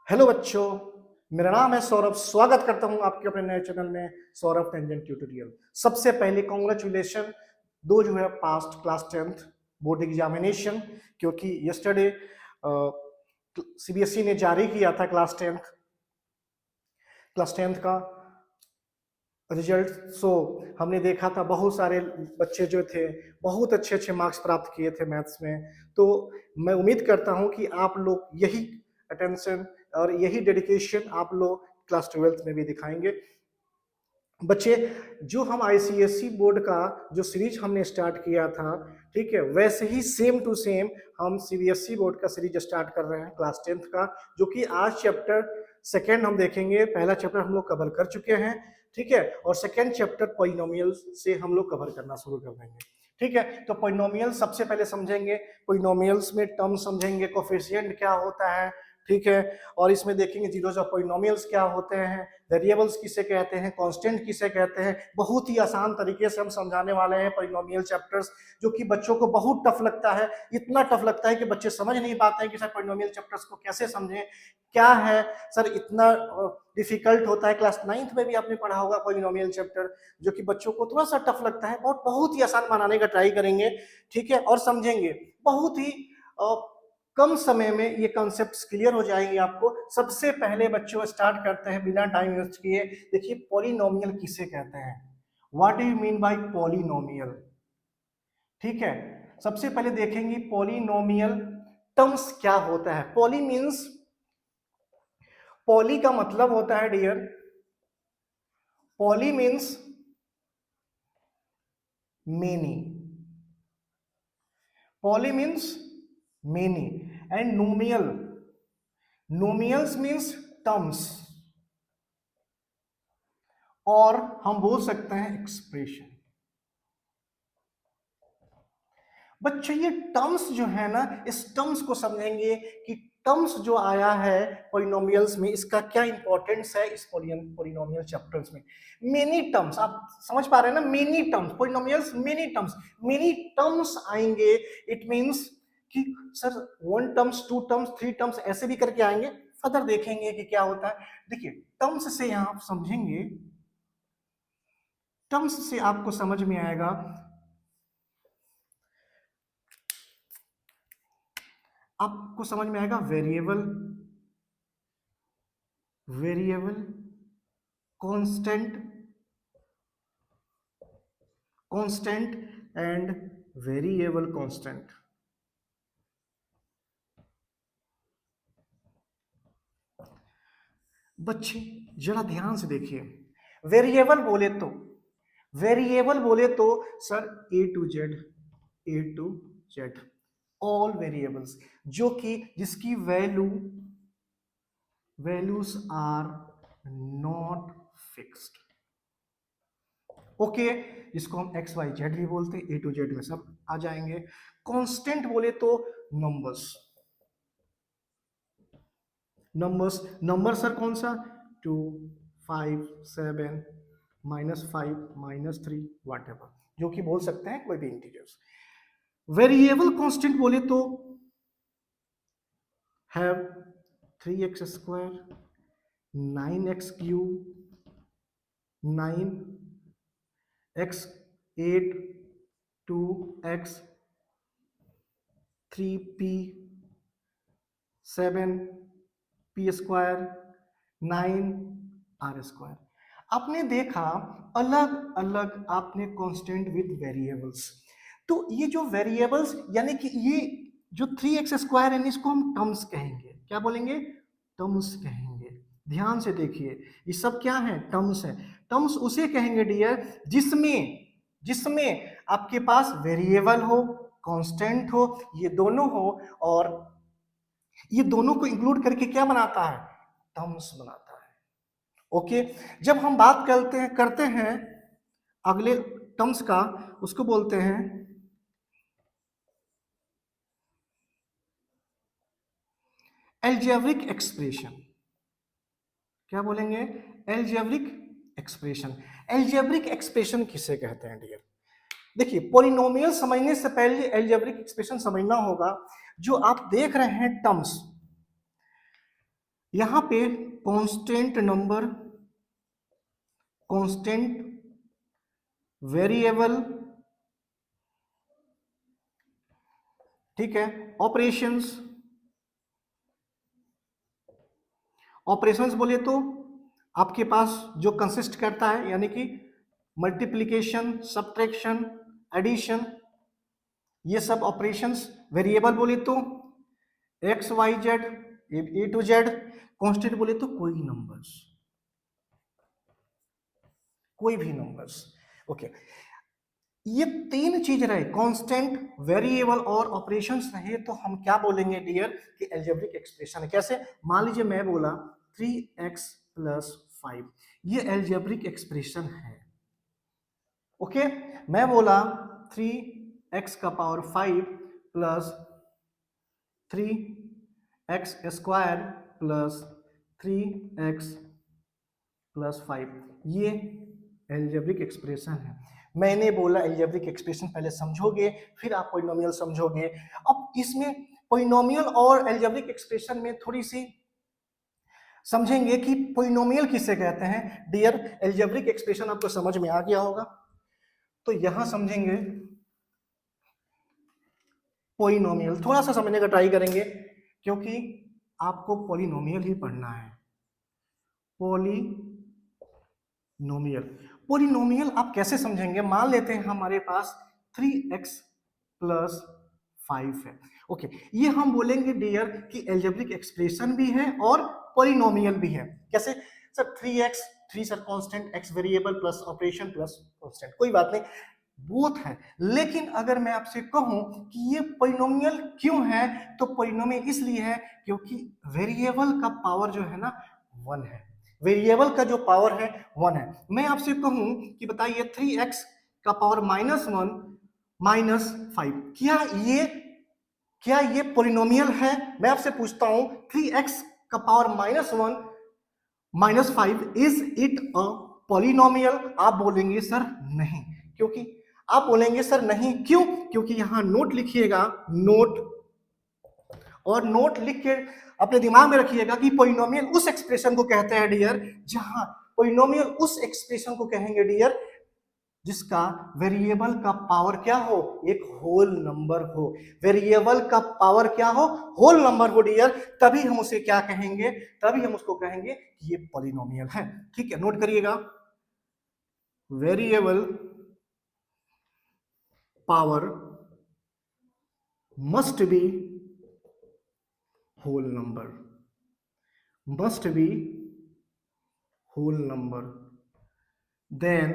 Hello बच्चों, मेरा नाम है सौरभ। स्वागत करता हूं आपके अपने नए चैनल में सौरभ टेंजेंट ट्यूटोरियल। सबसे पहले कॉन्ग्रेचुलेशन दो जो है past class 10th board examination, क्योंकि यस्टरडे सीबीएसई ने जारी किया था क्लास 10th का रिजल्ट। हमने देखा था बहुत सारे बच्चे जो थे बहुत अच्छे अच्छे मार्क्स प्राप्त किए थे मैथ्स में। तो मैं उम्मीद करता हूं कि आप लोग यही अटेंशन और यही डेडिकेशन आप लोग क्लास 12th में भी दिखाएंगे। बच्चे, जो हम आईसीएसई बोर्ड का जो सीरीज हमने स्टार्ट किया था, ठीक है, वैसे ही सेम टू सेम हम सीबीएसई बोर्ड का सीरीज स्टार्ट कर रहे हैं क्लास 10th का, जो कि आज चैप्टर सेकेंड हम देखेंगे। पहला चैप्टर हम लोग कवर कर चुके हैं, ठीक है, और सेकेंड चैप्टर पॉलिनोमियल से हम लोग कवर करना शुरू कर देंगे। ठीक है, तो पॉलिनोमियल सबसे पहले समझेंगे। पॉलिनोमियल्स में टर्म समझेंगे, कोफिशिएंट क्या होता है, ठीक है, और इसमें देखेंगे जीरोस ऑफ पॉलिनोमियल्स क्या होते हैं, वेरिएबल्स किसे कहते हैं, कांस्टेंट किसे कहते हैं। बहुत ही आसान तरीके से हम समझाने वाले हैं पॉलिनोमियल चैप्टर्स, जो कि बच्चों को बहुत टफ लगता है। इतना टफ लगता है कि बच्चे समझ नहीं पाते हैं कि सर पॉलिनोमियल चैप्टर्स को कैसे समझें, क्या है सर इतना डिफिकल्ट होता है। क्लास 9th में भी आपने पढ़ा होगा पॉलिनोमियल चैप्टर, जो कि बच्चों को थोड़ा सा टफ लगता है। बहुत बहुत ही आसान बनाने का ट्राई करेंगे, ठीक है, और समझेंगे। बहुत ही कम समय में ये कॉन्सेप्ट्स क्लियर हो जाएंगे आपको। सबसे पहले बच्चों स्टार्ट करते हैं बिना टाइम वेस्ट किए। देखिए पॉलिनोमियल किसे कहते हैं, what do you mean by polynomial, ठीक है। सबसे पहले देखेंगे पॉलिनोमियल टर्म्स क्या होता है। पॉली मीन्स, पॉली का मतलब होता है dear, poly means many, poly means many, and nomial, nomials means terms, और हम बोल सकते हैं एक्सप्रेशन। बच्चों ये टर्म्स जो है ना, इस टर्म्स को समझेंगे कि टर्म्स जो आया है पॉलिनोमियल्स में, इसका क्या इंपॉर्टेंस है इस पॉलिनोमियल चैप्टर्स में। मेनी टर्म्स, आप समझ पा रहे हैं ना, many terms, polynomials many terms आएंगे। इट मींस कि sir one terms, two terms, three terms, ऐसे भी करके आएंगे। फर्दर देखेंगे कि क्या होता है। देखिए टर्म्स से यहां आप समझेंगे, टर्म्स से आपको समझ में आएगा, आपको समझ में आएगा variable, variable constant, constant and variable constant. बच्चे जरा ध्यान से देखिए, वेरिएबल बोले तो, वेरिएबल बोले तो sir A to Z all variables, जो कि जिसकी values are not fixed. Okay, जिसको हम एक्स वाई जेड भी बोलते हैं, ए टू जेड में सब आ जाएंगे। कांस्टेंट बोले तो नंबर्स, नंबर्स, नंबर सर कौन सा, 2, 5, 7, -5, -3, वाट एवर, जो कि बोल सकते हैं कोई भी इंटीजर्स। वेरिएबल कांस्टेंट बोले तो have 3x², 9x³, 9x8, 2x, 3p, 7p², 9r²। आपने देखा अलग अलग आपने कांस्टेंट विद वेरिएबल्स। तो ये जो वेरिएबल्स यानी कि ये जो 3x² है, इसको हम टर्म्स कहेंगे। क्या बोलेंगे, टर्म्स कहेंगे। ध्यान से देखिए, ये सब क्या है, टर्म्स है। टर्म्स उसे कहेंगे डियर जिसमें, जिसमें आपके पास वेरिएबल हो, कांस्टेंट हो, ये दोनों हो, और ये दोनों को इंक्लूड करके क्या बनाता है, टर्म्स बनाता है। ओके, जब हम बात करते हैं अगले टर्म्स का, उसको बोलते हैं एल्जेब्रिक एक्सप्रेशन। क्या बोलेंगे, एल्जेब्रिक एक्सप्रेशन। एल्जेब्रिक एक्सप्रेशन किसे कहते हैं डियर, देखिए पॉलिनोमियल समझने से पहले एल्जेब्रिक एक्सप्रेशन समझना होगा। जो आप देख रहे हैं टर्म्स, यहां पे कांस्टेंट नंबर, कांस्टेंट वेरिएबल, ठीक है, ऑपरेशंस, ऑपरेशंस बोले तो आपके पास जो कंसिस्ट करता है, यानी कि मल्टीप्लिकेशन, सब्ट्रैक्शन, एडिशन, ये सब ऑपरेशंस। वेरिएबल बोले तो X Y Z, A to Z. Constant बोले तो कोई नंबर्स, कोई भी नंबर्स। ओके, ये तीन चीज रहे, कांस्टेंट, वेरिएबल और ऑपरेशंस रहे, तो हम क्या बोलेंगे डियर कि अलजेब्रिक एक्सप्रेशन है। कैसे? मान लीजिए मैं बोला 3x + 5, ये अलजेब्रिक एक्सप्रेशन है। ओके, मैं बोला 3x का पावर 5 + 3x² + 3x + 5, ये अलजेब्रिक एक्सप्रेशन है। मैंने बोला अलजेब्रिक एक्सप्रेशन पहले समझोगे, फिर आप पॉलिनोमियल समझोगे। अब इसमें पॉलिनोमियल और अलजेब्रिक एक्सप्रेशन में थोड़ी सी समझेंगे कि पॉलिनोमियल किसे कहते हैं। डियर, अलजेब्रिक एक्सप्रेशन आपको समझ में आ गया होगा, तो यहां समझेंगे पॉलिनोमियल। थोड़ा सा समझने का ट्राई करेंगे, क्योंकि आपको पॉलिनोमियल ही पढ़ना है। पॉलिनोमियल, पॉलिनोमियल आप कैसे समझेंगे? मान लेते हैं हमारे पास 3x + 5 है। ओके, ये हम बोलेंगे डियर कि अलजेब्रिक एक्सप्रेशन भी है और पॉलिनोमियल भी है। कैसे sir? 3x, 3 sir constant, x variable plus operation plus constant, कोई बात नहीं, बोथ है। लेकिन अगर मैं आपसे कहूं कि ये पॉलिनोमियल क्यों है, तो पॉलिनोमियल इसलिए है क्योंकि वेरिएबल का पावर जो है ना 1 है। वेरिएबल का जो पावर है 1 है। मैं आपसे कहूं कि बताइए 3x का पावर -1 - 5, क्या ये पॉलिनोमियल है? मैं आपसे पूछता हूं 3x का power -1 - 5, is it a polynomial? आप बोलेंगे सर नहीं। क्योंकि आप बोलेंगे सर नहीं, क्यों? क्योंकि यहां नोट लिखिएगा, नोट, और नोट लिख के अपने दिमाग में रखिएगा कि पॉलिनोमियल उस एक्सप्रेशन को कहते हैं डियर, जहां पॉलिनोमियल उस एक्सप्रेशन को कहेंगे डियर जिसका वेरिएबल का पावर क्या हो? एक होल नंबर हो। वेरिएबल का पावर क्या हो? होल नंबर हो डियर, तभी हम उसे क्या कहेंगे? तभी हम उसको कहेंगे कि ये पॉलिनोमियल है। ठीक है, नोट करिएगा, variable power must be whole number, must be whole number, then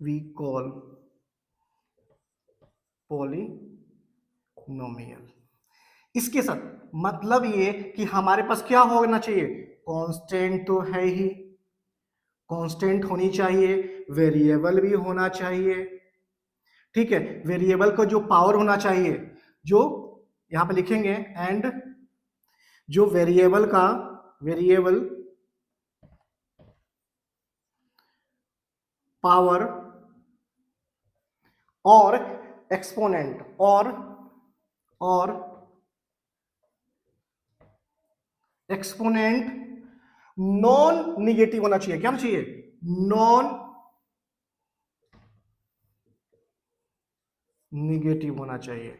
we call polynomial। इसके साथ मतलब ये कि हमारे पास क्या होना चाहिए? कांस्टेंट तो है ही, कांस्टेंट होनी चाहिए, वेरिएबल भी होना चाहिए, ठीक है, वेरिएबल का जो पावर होना चाहिए, जो यहां पे लिखेंगे, एंड जो वेरिएबल का, वेरिएबल पावर और एक्सपोनेंट, और एक्सपोनेंट नॉन निगेटिव होना चाहिए। क्या होना चाहिए? नॉन निगेटिव होना चाहिए,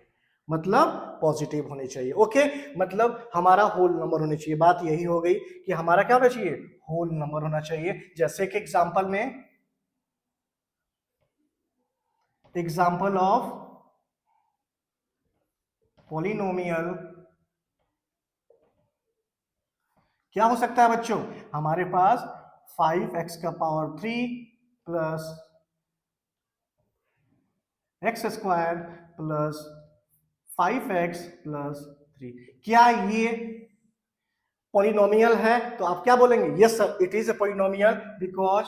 मतलब पॉजिटिव होनी चाहिए। ओके, मतलब हमारा होल नंबर होनी चाहिए। बात यही हो गई कि हमारा क्या होना चाहिए? होल नंबर होना चाहिए। जैसे कि एग्जांपल में, एग्जांपल ऑफ पॉलिनोमियल क्या हो सकता है बच्चों? हमारे पास 5x का power 3 plus x² plus 5x + 3, क्या ये पॉलिनोमियल है? तो आप क्या बोलेंगे? Yes sir, it is a polynomial, because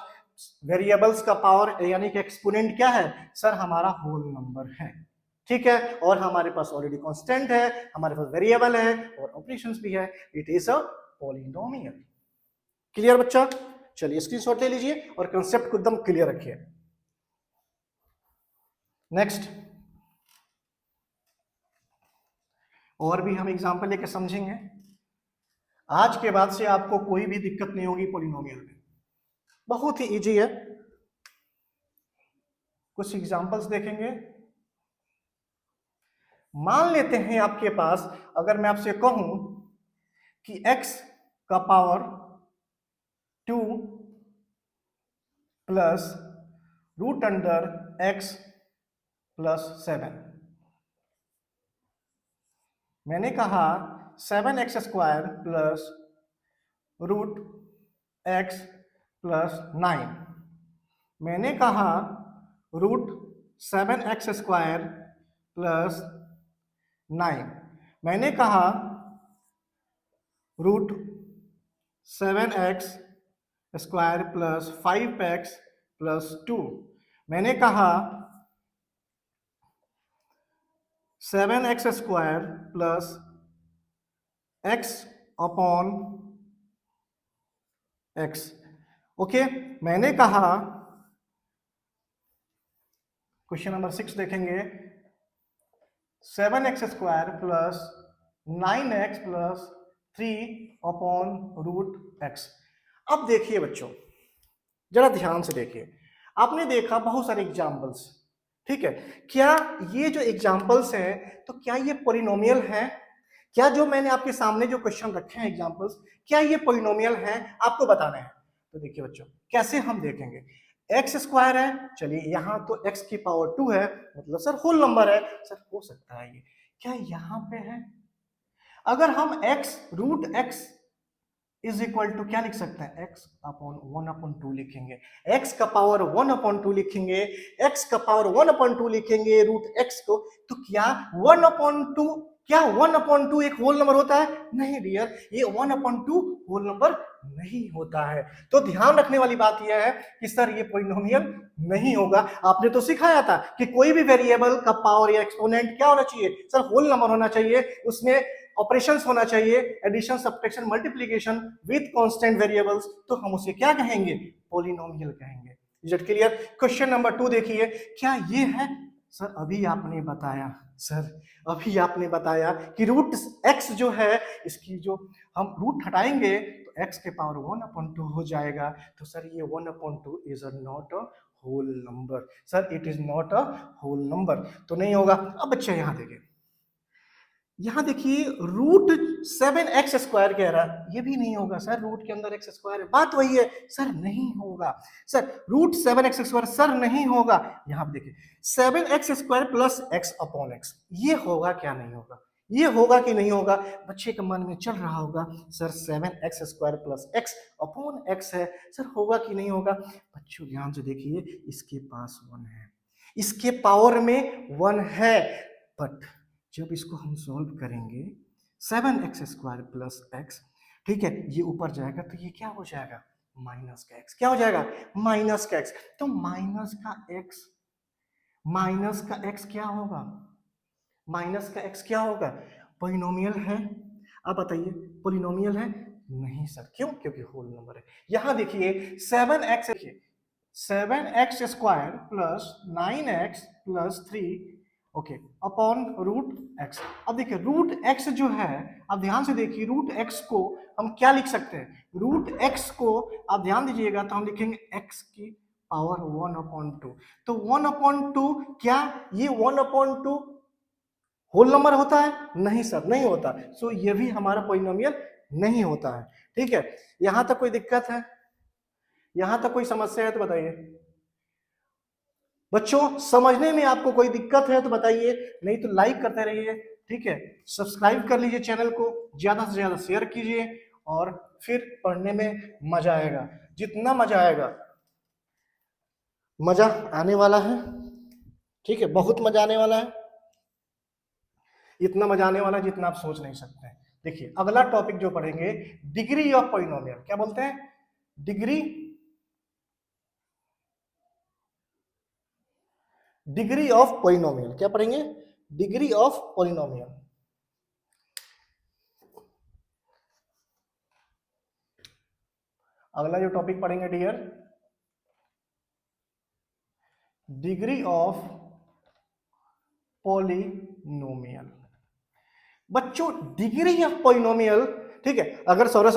variables का पावर यानी कि एक्सपोनेंट क्या है सर? हमारा होल नंबर है। ठीक है, और हमारे पास ऑलरेडी कांस्टेंट है, हमारे पास वेरिएबल है और ऑपरेशंस भी है, it is a polynomial. Clear बच्चा? चलिए स्क्रीनशॉट ले लीजिए और कंसेप्ट को एकदम क्लियर रखिए। नेक्स्ट, और भी हम एग्जांपल लेके समझेंगे। आज के बाद से आपको कोई भी दिक्कत नहीं होगी पॉलिनोमियल में, बहुत ही इजी है। कुछ एग्जांपल्स देखेंगे। मान लेते हैं आपके पास, अगर मैं आपसे कहूं कि x का power 2 plus root under x plus 7, मैंने कहा 7x square plus root x plus 9, मैंने कहा रूट 7x स्क्वायर प्लस 9, मैंने कहा root 7x square plus 5x plus 2, मैंने कहा 7x square plus x upon x। Okay, मैंने कहा क्वेश्चन नंबर 6 देखेंगे, 7x square plus 9x plus 3 upon root x। अब देखिए बच्चों, जरा ध्यान से देखिए, आपने देखा बहुत सारे एग्जाम्पल्स, ठीक है, क्या ये जो एग्जाम्पल्स हैं तो क्या ये पॉलिनोमियल हैं? क्या जो मैंने आपके सामने जो क्वेश्चन रखे हैं एग्जाम्पल्स, क्या ये पॉलिनोमियल हैं? आपको बताना है। तो देखिए बच्चों, कैसे हम देखेंगे, एक्स स्क्वायर है, चलिए यहाँ तो एक्स की पावर 2 है, मतलब सर होल नंबर है, सर हो सकता है ये, क्या यहाँ पे है? अगर हम X root X is equal to क्या लिख सकते हैं, x अपॉन 1/2 लिखेंगे, x का पावर 1/2 लिखेंगे, x का पावर 1/2 लिखेंगे रूट x को, तो क्या 1/2, क्या 1/2 एक होल नंबर होता है? नहीं डियर, ये 1/2 होल नंबर नहीं होता है। तो ध्यान रखने वाली बात यह है कि सर ये पॉलिनोमियल नहीं होगा। आपने तो सिखाया था कि कोई भी वेरिएबल का पावर या एक्सपोनेंट क्या होना चाहिए, सर होल नंबर होना चाहिए, उसमें ऑपरेशंस होना चाहिए, addition subtraction multiplication with constant variables, तो हम उसे क्या कहेंगे, पॉलिनोमियल कहेंगे। Is it clear? Question number 2 देखिए, क्या ये है? सर अभी आपने बताया, सर अभी आपने बताया कि रूट x जो है, इसकी जो हम रूट हटाएंगे तो x के पावर 1/2 हो जाएगा, तो सर ये 1/2 is not a whole number, sir it is not a whole number, तो नहीं होगा। अब बच्चे यहां देखिए, यहां देखिए रूट 7x स्क्वायर कह रहा है, ये भी नहीं होगा सर, रूट के अंदर x स्क्वायर है, बात वही है, सर नहीं होगा। Sir root 7x square sir नहीं होगा। यहां पे देखिए 7x square plus x upon x, ये होगा क्या नहीं होगा, ये होगा कि नहीं होगा? बच्चे के मन में चल रहा होगा sir 7x square plus x upon x है, सर होगा कि नहीं होगा? बच्चों ध्यान से देखिए, इसके पास 1 है, इसके पावर में 1 है, बट जब इसको हम सॉल्व करेंगे 7x स्क्वायर प्लस x, ठीक है, ये ऊपर जाएगा तो ये क्या हो जाएगा, माइनस का x, क्या हो जाएगा, माइनस का x, तो माइनस का x क्या होगा, माइनस का x क्या होगा, पॉलिनोमियल है? अब बताइए पॉलिनोमियल है? नहीं सर, क्यों? क्योंकि होल नंबर है। यहां देखिए 7x square plus 9x plus 3, okay, upon root X. अब देखिए रूट एक्स जो है, अब ध्यान से देखिए, रूट एक्स को हम क्या लिख सकते हैं, रूट एक्स को आप ध्यान दीजिएगा तो हम लिखेंगे एक्स की पावर 1/2, तो 1/2, क्या ये 1/2 होल नंबर होता है? नहीं सर, नहीं होता, सो ये भी हमारा पॉलिनोमियल नहीं होता है। ठीक है, यहां तक कोई दिक्कत है, यहां तक कोई समस्या है तो बताइए बच्चों, समझने में आपको कोई दिक्कत है तो बताइए, नहीं तो लाइक करते रहिए, ठीक है, सब्सक्राइब कर लीजिए चैनल को, ज्यादा से ज्यादा शेयर कीजिए, और फिर पढ़ने में मजा आएगा, जितना मजा आएगा, मजा आने वाला है, ठीक है, बहुत मजा आने वाला है, इतना मजा आने वाला है जितना आप सोच नहीं सकते हैं। देखिए अगला टॉपिक जो पढ़ेंगे, डिग्री ऑफ पॉलिनोमियल, क्या बोलते हैं, डिग्री ऑफ पॉलिनोमियल, क्या पढ़ेंगे, डिग्री ऑफ पॉलिनोमियल। अगला जो टॉपिक पढ़ेंगे डियर, डिग्री ऑफ पॉलिनोमियल। बच्चों डिग्री ऑफ पॉलिनोमियल ठीक है, अगर सौरभ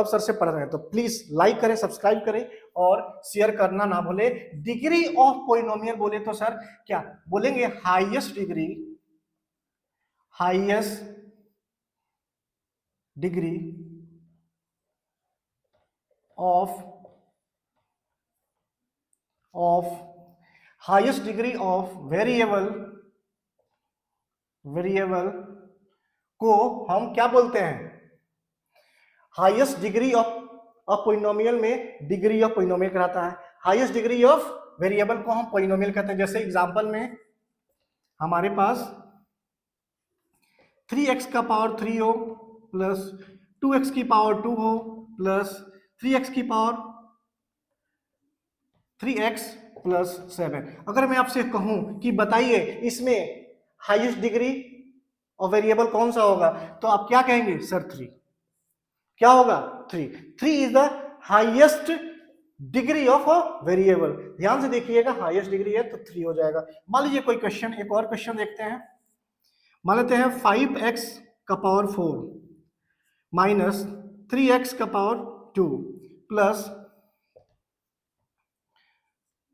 सर से पढ़ रहे हैं तो प्लीज लाइक करें, सब्सक्राइब करें और शेयर करना ना भूले। डिग्री ऑफ पॉलिनोमियल बोले तो सर क्या बोलेंगे? Highest degree of highest degree of variable को हम क्या बोलते हैं? हाईएस्ट डिग्री ऑफ पॉलिनोमियल में डिग्री ऑफ पॉलिनोमियल कहलाता है, हाईएस्ट डिग्री ऑफ वेरिएबल को हम पॉलिनोमियल कहते हैं। जैसे एग्जांपल में हमारे पास 3x का पावर 3 हो प्लस 2x की पावर 2 हो प्लस 3x की पावर 3x प्लस 7। अगर मैं आपसे कहूं कि बताइए इसमें हाईएस्ट डिग्री और वेरिएबल कौन सा होगा, तो आप क्या कहेंगे? सर 3। क्या होगा? 3 is the highest degree of a variable. ध्यान से देखिएगा, हाईएस्ट डिग्री है तो 3 हो जाएगा। मान लीजिए कोई क्वेश्चन, एक और क्वेश्चन देखते हैं। मान लेते हैं 5x का पावर 4 माइनस 3x का पावर 2 प्लस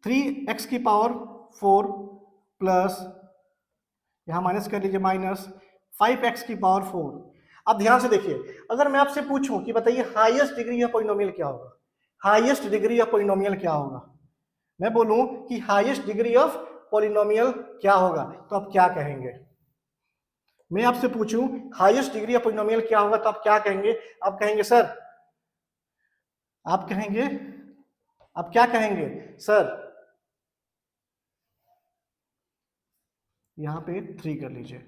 3x की पावर 4 प्लस यहां माइनस कर लीजिए माइनस 5x की पावर 4। अब ध्यान से देखिए, अगर मैं आपसे पूछूं कि बताइए हाईएस्ट डिग्री ऑफ पॉलिनोमियल क्या होगा, हाईएस्ट डिग्री ऑफ पॉलिनोमियल क्या होगा, मैं बोलूं कि हाईएस्ट डिग्री ऑफ पॉलिनोमियल क्या होगा, तो आप क्या कहेंगे? मैं आपसे पूछूं हाईएस्ट डिग्री ऑफ पॉलिनोमियल क्या होगा तो आप क्या कहेंगे? आप कहेंगे सर, आप कहेंगे, आप क्या कहेंगे? सर यहां पे 3 कर लीजिए,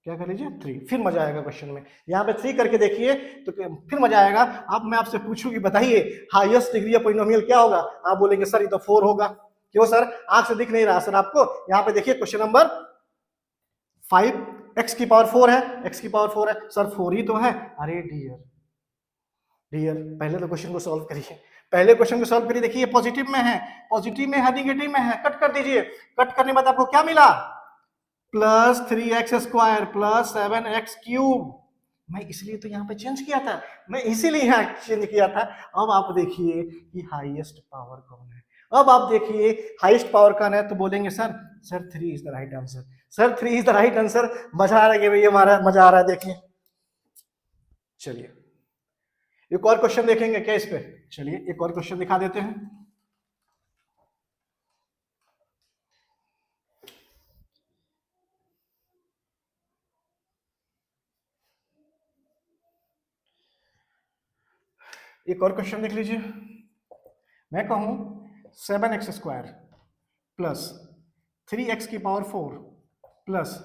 क्या कर लीजिए? 3। फिर मजा आएगा क्वेश्चन में, यहाँ पे 3 करके देखिए तो फिर मजा आएगा। अब मैं आपसे पूछूं कि बताइए हाईएस्ट डिग्री ऑफ पॉलिनोमियल क्या होगा, आप बोलेंगे सर ये तो 4 होगा। क्यों सर? आंख से दिख नहीं रहा सर आपको? यहाँ पे देखिए क्वेश्चन नंबर 5 x की पावर 4 है, x की पावर 4 है सर, 4 ही तो है। अरे डियर पहले तो क्वेश्चन को सॉल्व करिए, पहले क्वेश्चन को सॉल्व करिए। देखिए पॉजिटिव में है, पॉजिटिव में है, निगेटिव में है, कट कर दीजिए। कट करने के बाद आपको क्या मिला? Plus 3x square plus 7x cube. मैं इसलिए तो यहाँ पे चेंज किया था, मैं इसीलिए यहाँ चेंज किया था। अब आप देखिए कि हाईएस्ट पावर कौन है। अब आप देखिए हाईएस्ट पावर कौन है, तो बोलेंगे sir 3 is the right answer. Sir 3 is the right answer. मजा आ रहा है भैया, हमारा मजा आ रहा है। देखिए चलिए एक और क्वेश्चन देखेंगे क्या इस पे? चलिए एक और क्वेश्चन दिखा देते हैं। एक और क्वेश्चन देख लीजिए। मैं कहूं 7x स्क्वायर प्लस 3x की पावर 4 प्लस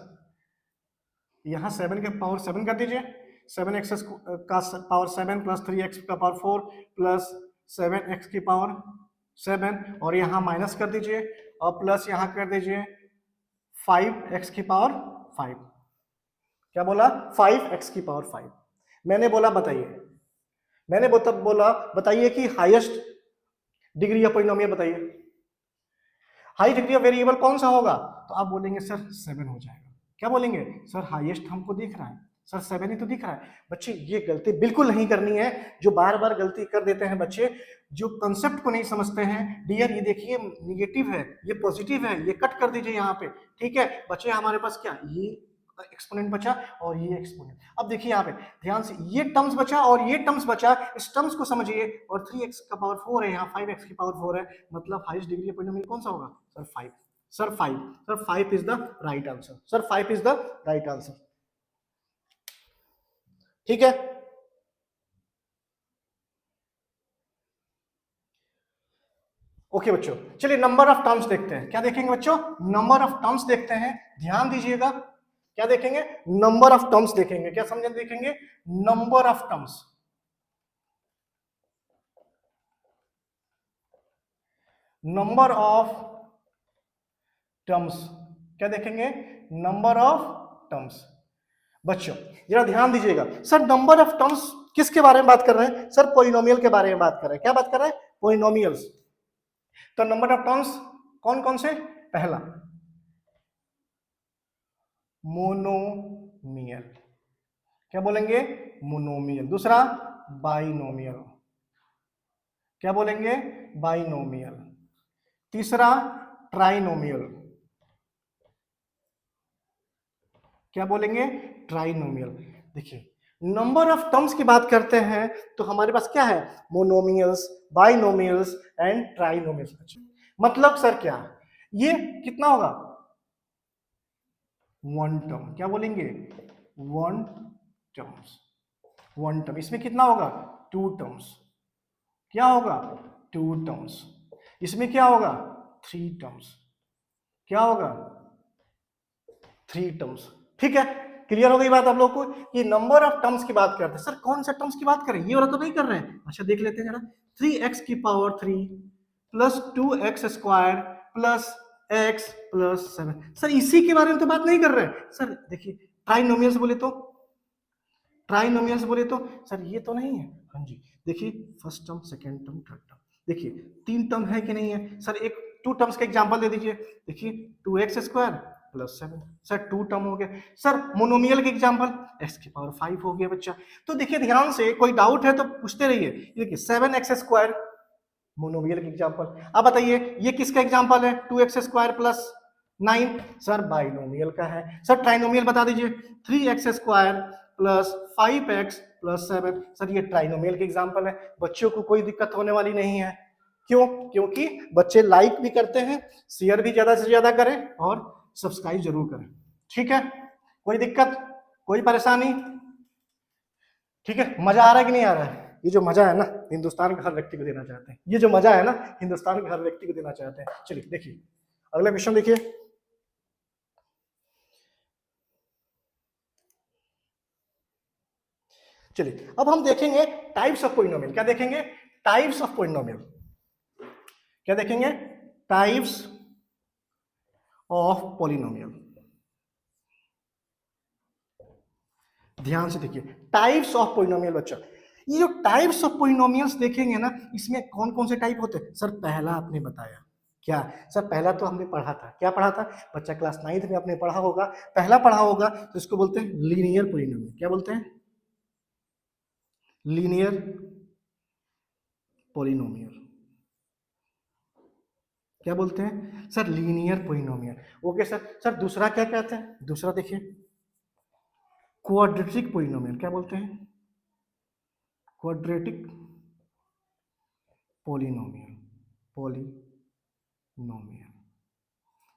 यहां 7 के पावर 7 कर दीजिए, 7x का पावर 7 प्लस 3x का पावर 4 प्लस 7x की पावर 7 और यहां माइनस कर दीजिए और प्लस यहां कर दीजिए 5x की पावर 5। क्या बोला? 5x की पावर 5। मैंने बोला बताइए, मैंने बोला बताइए कि हाईएस्ट डिग्री ऑफ पॉलिनोमियल बताइए, हाई डिग्री ऑफ वेरिएबल कौन सा होगा, तो आप बोलेंगे सर 7 हो जाएगा। क्या बोलेंगे? सर हाईएस्ट हमको दिख रहा है, सर 7 ही तो दिख रहा है। बच्चे ये गलती बिल्कुल नहीं करनी है जो बार बार गलती कर देते हैं बच्चे, जो कंसेप्ट को नहीं समझते हैं। डियर ये देखिए निगेटिव है, ये पॉजिटिव है, ये कट कर दीजिए यहाँ पे, ठीक है बच्चे। हमारे पास क्या ये एक्सपोनेंट बचा और ये एक्सपोनेंट। अब देखिए यहाँ पे ध्यान से, ये टर्म्स बचा और ये टर्म्स बचा, इस टर्म्स को समझिए। और 3x का पावर 4 है, यहाँ 5x की पावर 4 है, मतलब हाईएस्ट डिग्री ऑफ पॉलिनोमियल कौन सा होगा? Sir 5। Sir 5 is the right answer. Sir 5 is the right answer. ठीक है, ओके बच्चों, चलिए नंबर ऑफ टर्म्स देखते हैं। क्या देखेंगे बच्चों? नंबर ऑफ टर्म्स देखते हैं। ध्यान दीजिएगा, क्या देखेंगे? नंबर ऑफ टर्म्स देखेंगे। क्या समझे? देखेंगे number of terms. Number of terms क्या देखेंगे? Number of terms. बच्चों जरा ध्यान दीजिएगा, सर नंबर ऑफ टर्म्स किसके बारे में बात कर रहे हैं? सर पॉलिनोमियल के बारे में बात कर रहे हैं। क्या बात कर रहे हैं? पॉलिनोमियल्स। तो नंबर ऑफ टर्म्स कौन कौन से? पहला मोनोमियल। क्या बोलेंगे? मोनोमियल। दूसरा बाइनोमियल, क्या बोलेंगे? बाइनोमियल। तीसरा ट्राइनोमियल, क्या बोलेंगे? ट्राइनोमियल। देखिए नंबर ऑफ टर्म्स की बात करते हैं तो हमारे पास क्या है? Monomials, binomials and trinomials. मतलब सर क्या ये कितना होगा? वन टर्म, क्या बोलेंगे? One terms, one term. इसमें कितना होगा? टू टर्म्स, क्या होगा? Two terms. इसमें क्या होगा? थ्री टर्म्स, क्या होगा? Three terms. ठीक है, क्लियर हो गई बात आप लोग को? ये नंबर ऑफ टर्म्स की बात करते हैं। सर कौन सा टर्म्स की बात करें? ये वाला तो नहीं कर रहे हैं। अच्छा देख लेते हैं जरा। 3x की power 3 plus 2x square plus x plus 7। Sir इसी के बारे में तो बात नहीं कर रहे हैं। सर देखिए ट्राइनोमियल्स बोले तो, ट्राइनोमियल्स बोले तो सर ये तो नहीं है। हाँ जी देखिए, first term, second term, third term. देखिए तीन टर्म है कि नहीं है? सर एक टू टर्म्स का एग्जांपल दे दीजिए। देखिए 2x square plus 7, sir two term हो गया। सर मोनोमियल के एग्जांपल, x की पावर 5 हो गया बच्चा। तो देखिए ध्यान से, कोई डाउट है तो पूछते रहिए। देखिए 7x स्क्वायर मोनोमियल के एग्जांपल। अब बताइए ये किसका एग्जांपल है? 2x square plus 9, sir binomial का है। सर ट्राइनोमियल बता दीजिए। 3x square plus 5x plus 7, sir ये ट्राइनोमियल के एग्जांपल है। बच्चों को कोई दिक्कत होने वाली नहीं है। क्यों? क्योंकि बच्चे लाइक भी करते हैं, शेयर भी ज्यादा से ज्यादा करें और सब्सक्राइब जरूर करें। ठीक है, कोई दिक्कत, कोई परेशानी? ठीक है, मजा आ रहा है कि नहीं आ रहा है? ये जो मजा है ना, हिंदुस्तान के हर व्यक्ति को देना चाहते हैं। ये जो मजा है ना, हिंदुस्तान के हर व्यक्ति को देना चाहते हैं। चलिए देखिए अगला क्वेश्चन देखिए। चलिए अब हम देखेंगे टाइप्स ऑफ पोलिनोमियल। क्या देखेंगे? Types of polynomial. क्या देखेंगे? Types of polynomial. ध्यान से देखिए, टाइप्स ऑफ पोलिनोमियल। बच्चा ये जो टाइप्स ऑफ पोलिनोमियल्स देखेंगे ना, इसमें कौन कौन से टाइप होते हैं? सर पहला आपने बताया क्या? सर पहला तो हमने पढ़ा था। क्या पढ़ा था? बच्चा क्लास 9th में आपने पढ़ा होगा, पहला पढ़ा होगा। तो इसको बोलते हैं लीनियर पोलिनोमियल। क्या बोलते हैं? Linear polynomial. क्या बोलते हैं? Sir linear polynomial. Okay sir. Sir दूसरा क्या कहते हैं? दूसरा देखिए क्वाड्रेटिक पोलिनोमियल। क्या बोलते हैं? Quadratic polynomial. पोलिनोमियल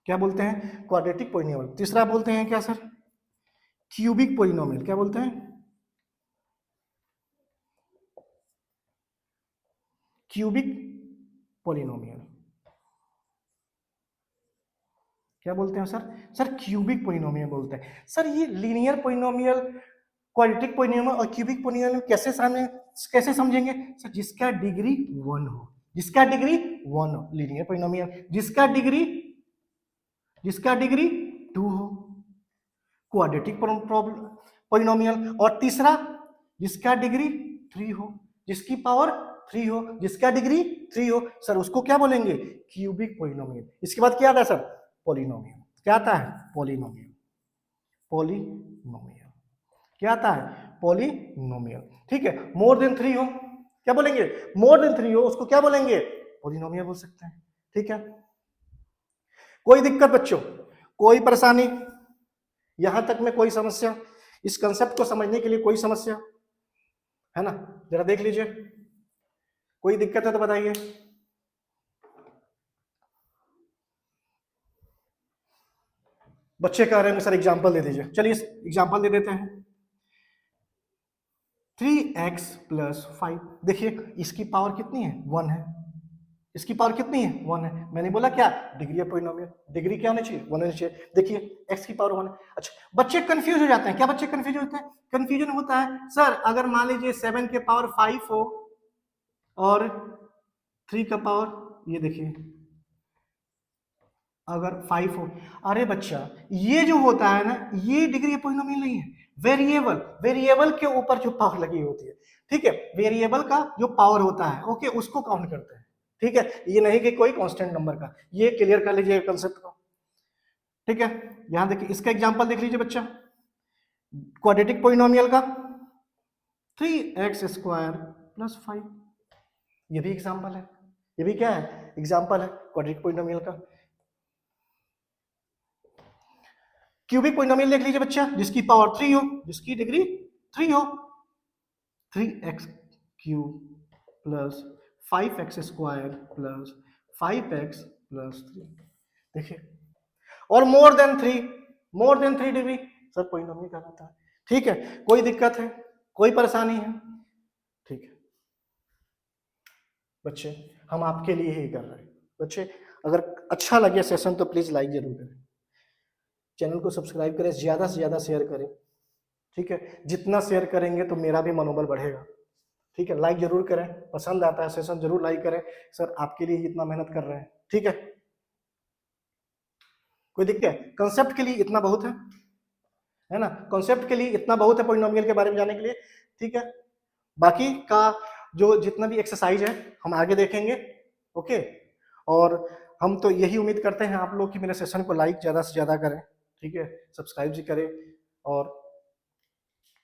क्या बोलते हैं? Quadratic polynomial. तीसरा बोलते हैं क्या सर? Cubic polynomial. क्या बोलते हैं? Cubic polynomial. क्या बोलते हैं सर? सर क्यूबिक पोलिनोमियल बोलते हैं। सर ये लीनियर पोलिनोमियल, क्वाड्रेटिक पोलिनोमियल और क्यूबिक पोलिनोमियल कैसे समझेंगे? सर जिसका डिग्री 1 हो, जिसका डिग्री 1 हो लीनियर पोलिनोमियल, जिसका डिग्री 2 हो क्वाड्रेटिक पोलिनोमियल, और तीसरा जिसका डिग्री 3 हो, जिसकी पावर 3 हो, जिसका डिग्री 3 हो, सर उसको क्या बोलेंगे? Cubic polynomial. इसके बाद क्या आता है सर? पोलिनोमियल। क्या आता है? पोलिनोमियल। पोलिनोमियल क्या आता है? पोलिनोमियल। ठीक है, मोर देन 3 हो, क्या बोलेंगे? मोर देन 3 हो उसको क्या बोलेंगे? पोलिनोमियल बोल सकते हैं। ठीक है, कोई दिक्कत बच्चों? कोई परेशानी? यहां तक में कोई समस्या? इस कंसेप्ट को समझने के लिए कोई समस्या है ना? जरा देख लीजिए, कोई दिक्कत है तो बताइए। बच्चे कह रहे हैं सर एग्जांपल दे दीजिए। चलिए एग्जांपल दे देते हैं। 3x plus 5। देखिए इसकी पावर कितनी है? 1 है। इसकी पावर कितनी है? 1 है। मैंने बोला क्या? Degree of polynomial. डिग्री क्या होनी चाहिए? 1 होनी चाहिए। देखिए x की पावर 1 है। अच्छा बच्चे कंफ्यूज हो जाते हैं। क्या बच्चे कंफ्यूज होते हैं? कंफ्यूजन होता है सर अगर मान लीजिए 7 के पावर 5 हो और 3 का पावर ये देखिए अगर 5 हो। अरे बच्चा ये जो होता है ना, ये डिग्री ऑफ पोलिनोमियल नहीं है। वेरिएबल के ऊपर जो पावर लगी होती है, ठीक है, वेरिएबल का जो पावर होता है, ओके, उसको काउंट करते हैं। ठीक है, ये नहीं कि कोई कांस्टेंट नंबर का। ये क्लियर कर लीजिए कंसेप्ट को। ठीक है, यहां देखिए इसका एग्जांपल देख लीजिए बच्चा, क्वाड्रेटिक पोलिनोमियल का। 3x² plus 5। ये भी एग्जाम्पल है, ये भी क्या है, एग्जाम्पल है क्वाड्रेटिक पॉलिनोमियल का। क्यूबिक पॉलिनोमियल देख लीजिए बच्चा, जिसकी पावर 3 हो, जिसकी डिग्री 3 हो, 3x³ plus 5x² plus 5x plus 3। देखिए, और more than 3 degree sir polynomial कहलाता है। ठीक है, कोई दिक्कत है, कोई परेशानी है? ठीक है बच्चे, हम आपके लिए ही कर रहे हैं। बच्चे अगर अच्छा लगे सेशन तो प्लीज लाइक जरूर करें, चैनल को सब्सक्राइब करें, ज्यादा से ज्यादा शेयर करें। ठीक है, जितना शेयर करेंगे तो मेरा भी मनोबल बढ़ेगा। ठीक है, लाइक जरूर करें, पसंद आता है सेशन जरूर लाइक करें, सर आपके लिए इतना मेहनत कर रहे हैं। ठीक है, कोई दिक्कत है? कंसेप्ट के लिए इतना बहुत है ना, कॉन्सेप्ट के लिए इतना बहुत है पॉलिनोमियल के बारे में जानने के लिए। ठीक है, बाकी का जो जितना भी एक्सरसाइज है हम आगे देखेंगे। ओके, और हम तो यही उम्मीद करते हैं आप लोग कि मेरे सेशन को लाइक ज्यादा से ज्यादा करें। ठीक है, सब्सक्राइब भी करें और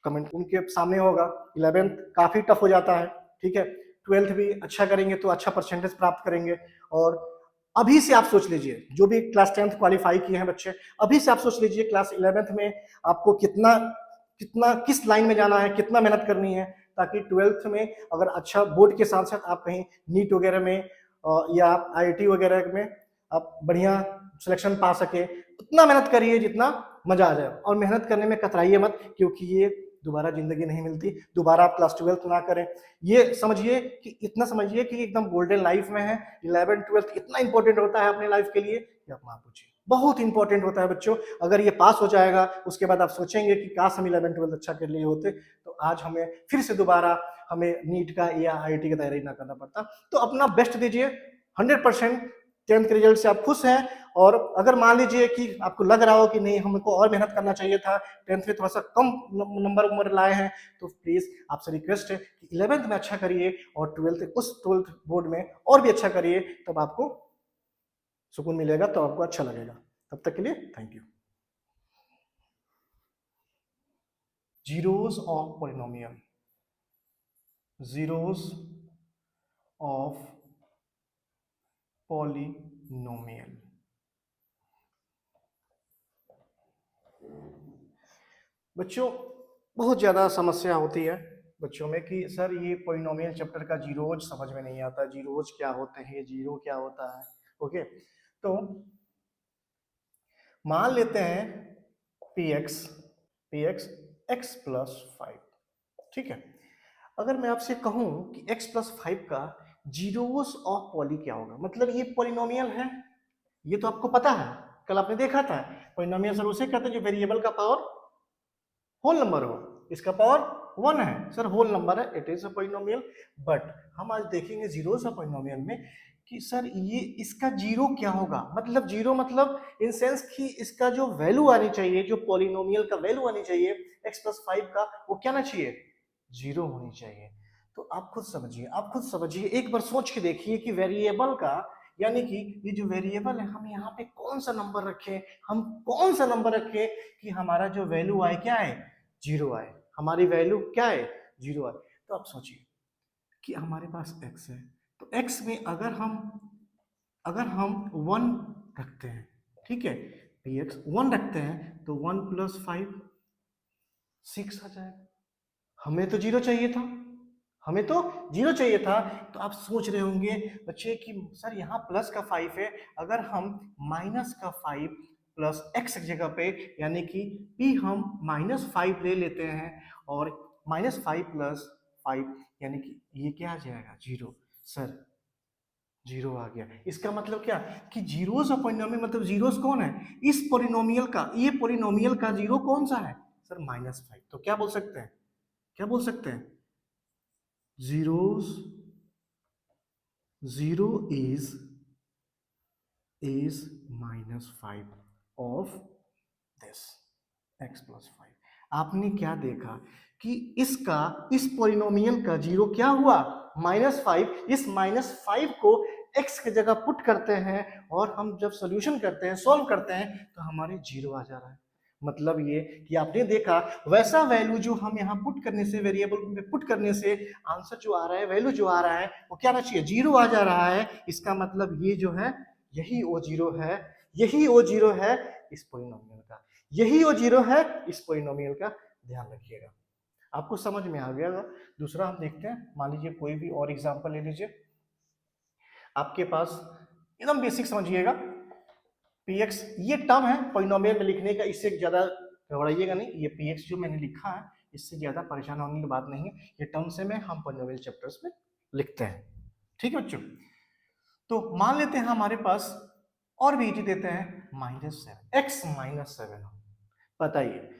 कमेंट उनके सामने होगा। 11th काफी टफ हो जाता है। ठीक है, 12th भी अच्छा करेंगे तो अच्छा परसेंटेज प्राप्त करेंगे। और अभी से आप सोच लीजिए, जो भी क्लास 10th क्वालिफाई किए हैं बच्चे, अभी से आप सोच लीजिए क्लास 11th में आपको कितना कितना किस लाइन में जाना है, कितना मेहनत करनी है, ताकि 12th में अगर अच्छा बोर्ड के साथ साथ आप कहीं नीट वगैरह में या IIT वगैरह में आप बढ़िया सिलेक्शन पा सके। उतना मेहनत करिए जितना मजा आ जाए, और मेहनत करने में कतराइए मत, क्योंकि ये दोबारा जिंदगी नहीं मिलती। दोबारा आप क्लास 12th ना करें, ये समझिए कि इतना समझिए कि एकदम गोल्डन लाइफ में है। 11th 12th इतना इंपॉर्टेंट होता है अपने लाइफ के लिए कि आप ना पूछिए, बहुत इंपॉर्टेंट होता है बच्चों। अगर ये पास हो जाएगा उसके बाद आप सोचेंगे कि काश हम 11th 12th अच्छा कर लिए होते, तो आज हमें फिर से दोबारा हमें नीट का या IIT का तैयारी ना करना पड़ता। तो अपना बेस्ट दीजिए 100%। 10th के रिजल्ट से आप खुश हैं, और अगर मान लीजिए कि आपको लग रहा हो कि नहीं हमको और मेहनत करना चाहिए था, 10th में थोड़ा सा कम नंबर लाए हैं, तो प्लीज आपसे रिक्वेस्ट है कि 11th में अच्छा करिए और 12th बोर्ड में और भी अच्छा करिए, तब आपको सुकून मिलेगा, तो आपको अच्छा लगेगा। तब तक के लिए thank you. Zeros of polynomial, zeros of polynomial. बच्चों बहुत ज़्यादा समस्या होती है बच्चों में कि सर ये पॉलिनोमियल चैप्टर का जीरोज समझ में नहीं आता, जीरोज क्या होते हैं, जीरो क्या होता है। ओके, तो मान लेते हैं px x प्लस 5। ठीक है, अगर मैं आपसे कहूं कि x प्लस 5 का जीरोस ऑफ पॉली क्या होगा, मतलब ये पॉलिनोमियल है, ये तो आपको पता है, कल आपने देखा था। पॉलिनोमियल सर उसे कहते हैं जो वेरिएबल का पावर होल नंबर हो, इसका पावर 1 है सर, होल नंबर है, it is a polynomial. But हम आज देखेंगे जीरोस ऑफ पॉलिनोमियल में कि सर ये इसका जीरो क्या होगा, मतलब जीरो मतलब इन सेंस कि इसका जो वैल्यू आनी चाहिए, जो पॉलिनोमियल का वैल्यू आनी चाहिए x प्लस 5 का, वो क्या ना चाहिए, जीरो होनी चाहिए। तो आप खुद समझिए, आप खुद समझिए, एक बार सोच के देखिए कि वेरिएबल का, यानी कि ये जो वेरिएबल है हम यहाँ पे कौन सा नंबर रखें, हम कौन सा नंबर रखें कि हमारा जो वैल्यू आए क्या है, जीरो आए, हमारी वैल्यू क्या है, जीरो आए। तो आप सोचिए कि हमारे पास x है, तो x में अगर हम 1 रखते हैं, ठीक है, px 1 रखते हैं तो 1 प्लस 5 6 आ जाएगा। हमें तो जीरो चाहिए था, हमें तो जीरो चाहिए था। तो आप सोच रहे होंगे बच्चे कि सर यहाँ प्लस का 5 है, अगर हम माइनस का 5 प्लस x की जगह पे, यानी कि p हम -5 ले लेते हैं, और -5 प्लस 5 यानी कि ये क्या आ जाएगा, जीरो। सर जीरो आ गया, इसका मतलब क्या कि जीरोस ऑफ पॉलिनोमियल, मतलब जीरोस कौन है इस पॉलिनोमियल का, ये पॉलिनोमियल का जीरो कौन सा है सर, -5। तो क्या बोल सकते हैं, क्या बोल सकते हैं, zeros zero is -5 of this x plus 5। आपने क्या देखा कि इसका, इस पॉलिनोमियल का जीरो क्या हुआ, -5। इस -5 को x की जगह पुट करते हैं, और हम जब सॉल्यूशन करते हैं, सॉल्व करते हैं, तो हमारे जीरो आ जा रहा है। मतलब ये कि आपने देखा वैसा वैल्यू जो हम यहाँ पुट करने से, वेरिएबल में पुट करने से आंसर जो आ रहा है, वैल्यू जो आ रहा है वो क्या आना चाहिए, 0 आ जा रहा है। इसका मतलब ये जो है यही O0 है, यही O0 है इस पोलिनोमियल का, यही O0 है इस पोलिनोमियल का, ध्यान रखिएगा। आपको समझ में आ गया। दूसरा हम देखते हैं, मान लीजिए कोई भी और एग्जांपल ले लीजिए। आपके पास एकदम बेसिक समझिएगा, px ये टर्म है पॉलिनोमियल में लिखने का, इससे ज्यादा घबराइएगा नहीं। ये px जो मैंने लिखा है इससे ज्यादा परेशान होने की बात नहीं है, ये टर्म से में हम पॉलिनोमियल चैप्टर्स में लिखते हैं, ठीक है बच्चों। तो मान लेते हैं हमारे पास और भी इजी देते हैं -7 x - 7। बताइए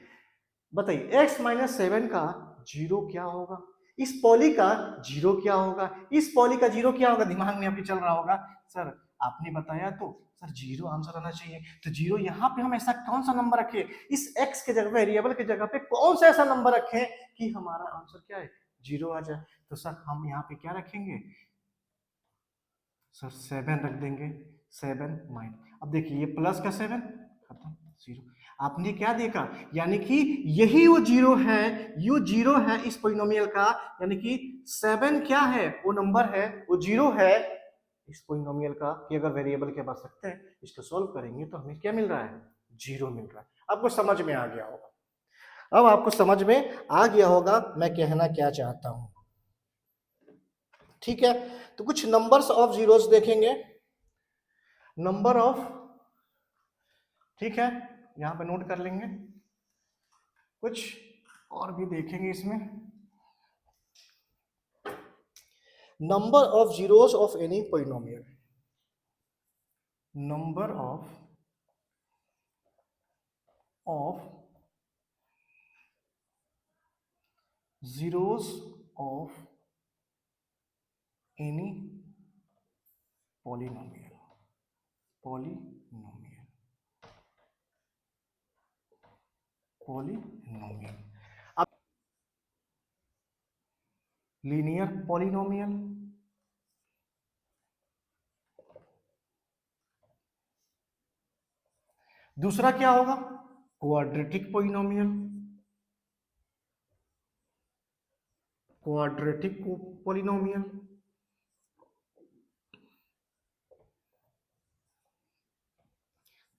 बताइए x - 7 का 0 क्या होगा, इस पॉली का 0 क्या होगा, इस पॉली का 0 क्या होगा। दिमाग में आपके चल रहा होगा सर आपने बताया तो सर 0 आंसर आना चाहिए, तो 0 यहाँ पे हम ऐसा कौन सा नंबर रखें, इस x के जगह, वेरिएबल के जगह पे कौन सा ऐसा नंबर रखें कि हमारा आंसर क्या है 0 आ जाए। तो सर हम यहाँ पे क्या रखेंगे, सर 7 रख देंगे, 7 माइनस, अब देखिए ये प्लस का 7 खत्म 0। आपने क्या देखा, यानी कि यही वो 0 है, ये 0 है इस पोलिनोमियल का, यानी कि 7 क्या है, वो नंबर है, वो 0 है इस पोलिनोमियल का। कि अगर वेरिएबल के पास रखते हैं, इसको सॉल्व करेंगे तो हमें क्या मिल रहा है, 0 मिल रहा है। आपको समझ में आ गया होगा, अब आपको समझ में आ गया होगा मैं कहना क्या चाहता हूं, ठीक है। तो कुछ नंबर्स ऑफ जीरोस देखेंगे, नंबर ऑफ, ठीक है, यहां पे नोट कर लेंगे। कुछ और भी देखेंगे इसमें, number of zeros of any polynomial, number of zeros of any polynomial, polynomial, polynomial. अब लीनियर पॉलिनोमियल, दूसरा क्या होगा, क्वाड्रेटिक पॉलिनोमियल, क्वाड्रेटिक पॉलिनोमियल,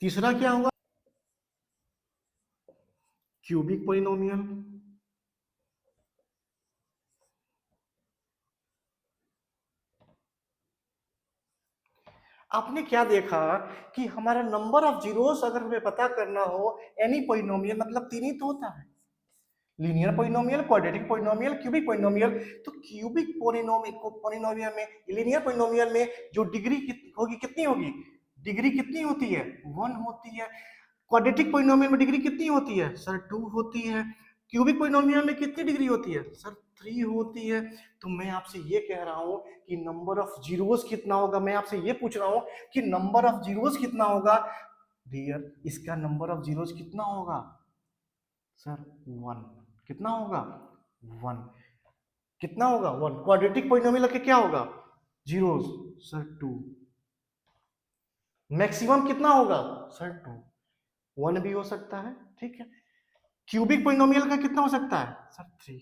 तीसरा क्या होगा, क्यूबिक पॉलिनोमियल, आपने क्या देखा कि हमारा नंबर ऑफ जीरोस अगर हमें पता करना हो एनी पॉलिनोमियल, मतलब तीन ही तो होता है, linear polynomial, quadratic polynomial, cubic polynomial. तो क्यूबिक पॉलिनोमियल में, लीनियर पॉलिनोमियल में जो डिग्री होगी कितनी होगी, डिग्री कितनी होती है, 1 होती है। क्वाड्रेटिक पॉलिनोमियल में डिग्री कितनी होती है सर, 2 होती है। क्यूबिक पॉलिनोमियल में कितनी डिग्री होती है सर, 3 होती है। तो मैं आपसे ये कह रहा हूं कि नंबर ऑफ जीरोस कितना होगा, मैं आपसे ये पूछ रहा हूं कि नंबर ऑफ जीरोस कितना होगा। डियर इसका नंबर ऑफ जीरोस कितना होगा सर, 1। कितना होगा, 1। कितना होगा, 1। क्वाड्रेटिक पॉलिनोमियल के क्या होगा, जीरोस सर 2। मैक्सिमम कितना होगा सर, 2। 1 भी हो सकता है, ठीक है। क्यूबिक पॉलिनोमियल का कितना हो सकता है सर, 3।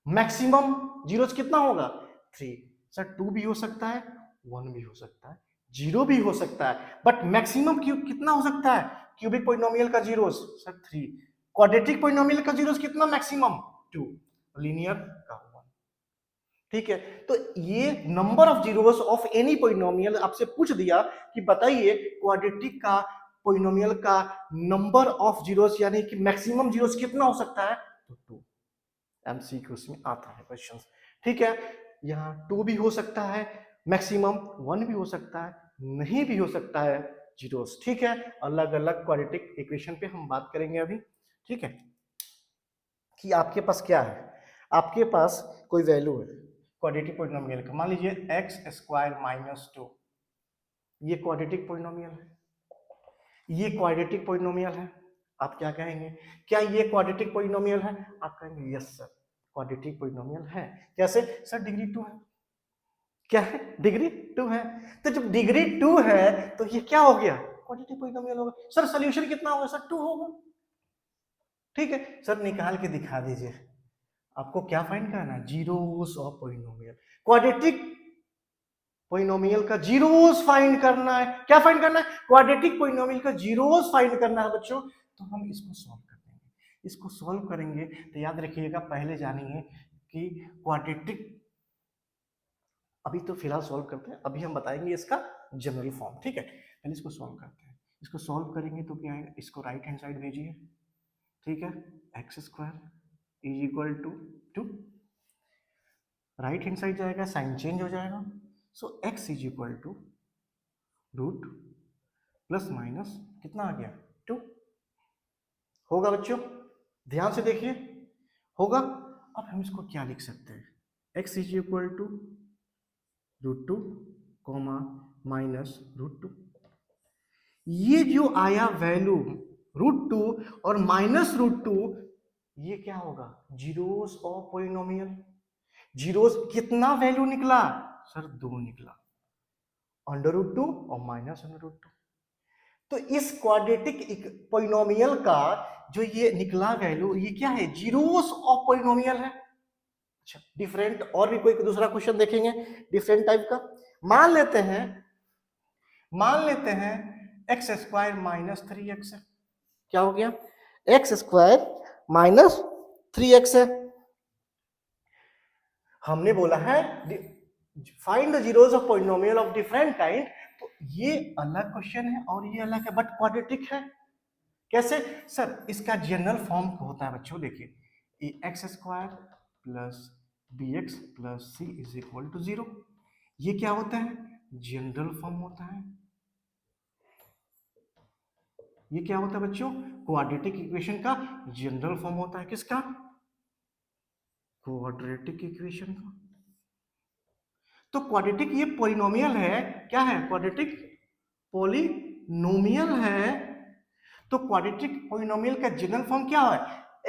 मैक्सिमम जीरोस कितना होगा, 3। सर 2 भी हो सकता है, 1 भी हो सकता है, 0 भी हो सकता है, बट मैक्सिमम कितना हो सकता है क्यूबिक पॉलिनोमियल का जीरोस सर, 3। क्वाड्रेटिक पॉलिनोमियल का जीरोस कितना, मैक्सिमम 2। लीनियर का 1, ठीक है। तो ये number of zeros of any polynomial आपसे पूछ दिया कि बताइए क्वाड्रेटिक का पॉलिनोमियल का नंबर ऑफ जीरोस यानी कि मैक्सिमम जीरोस कितना हो सकता है, तो 2। एमसीक्यूज में आता है क्वेश्चंस, ठीक है। यहाँ 2 भी हो सकता है मैक्सिमम, 1 भी हो सकता है, नहीं भी हो सकता है जीरोस, ठीक है। अलग अलग क्वाड्रेटिक इक्वेशन पे हम बात करेंगे अभी, ठीक है। कि आपके पास क्या है, आपके पास कोई वैल्यू है क्वाड्रेटिक पॉलिनोमियल का, मान लीजिए x² - 2, ये क्वाड्रेटिक पॉलिनोमियल है, ये क्वाड्रेटिक पॉलिनोमियल है। आप क्या कहेंगे, क्या ये क्वाड्रेटिक पॉलिनोमियल है, आप कहेंगे यस सर क्वाड्रेटिक पॉलिनोमियल है। कैसे सर, डिग्री 2 है। क्या है, डिग्री 2 है। तो जब डिग्री 2 है तो ये क्या हो गया, क्वाड्रेटिक पॉलिनोमियल होगा। सर सॉल्यूशन कितना होगा सर, 2 होगा। ठीक है सर, निकाल के दिखा दीजिए। आपको क्या फाइंड करना है? Zeros of polynomial. Quadratic polynomial का जीरोस फाइंड करना है। क्या फाइंड करना है? क्वाड्रेटिक पॉलिनोमियल का जीरोस फाइंड करना है बच्चों। तो हम इसको सॉल्व कर देंगे। इसको सॉल्व करेंगे तो याद रखिएगा, पहले जानिए कि क्वाड्रेटिक, अभी तो फिलहाल सॉल्व करते हैं, अभी हम बताएंगे इसका जनरल फॉर्म। ठीक है, पहले इसको सॉल्व करते हैं। इसको सॉल्व करेंगे तो क्या है, इसको राइट हैंड साइड भेजिए। ठीक है, x square is equal to 2, right hand side जाएगा, साइन चेंज हो जाएगा। So x is equal to root plus minus कितना आ गया 2। होगा बच्चों, ध्यान से देखिए, होगा। अब हम इसको क्या लिख सकते हैं? X is equal to √2 comma minus √2। ये जो आया वैल्यू √2 और माइनस √2, ये क्या होगा? Zeros of polynomial. जीरोस कितना वैल्यू निकला सर? 2 निकला, √2 और माइनस √2। तो इस क्वाड्रेटिक पॉलिनोमियल का जो ये निकला वैल्यू, ये क्या है? जीरोस ऑफ पॉलिनोमियल है। अच्छा, डिफरेंट और भी कोई दूसरा क्वेश्चन देखेंगे डिफरेंट टाइप का। मान लेते हैं एक्स स्क्वायर माइनस 3x है। क्या हो गया? एक्स स्क्वायर माइनस 3x है। हमने बोला है find the zeros of polynomial of different kind. तो ये अलग क्वेश्चन है और ये अलग है, बट क्वाड्रेटिक है। कैसे सर? इसका जनरल फॉर्म होता है बच्चों, देखिए, X square plus B X plus C is equal to 0। ये क्या होता है? जनरल फॉर्म होता है। ये क्या होता है बच्चों? क्वाड्रेटिक इक्वेशन का जनरल फॉर्म होता है। किसका? क्वाड्रेटिक इक्वेशन का। तो क्वाड्रेटिक ये पॉलिनोमियल है। क्या है? क्वाड्रेटिक पॉलिनोमियल है। तो क्वाड्रेटिक पॉलिनोमियल का जनरल फॉर्म क्या है?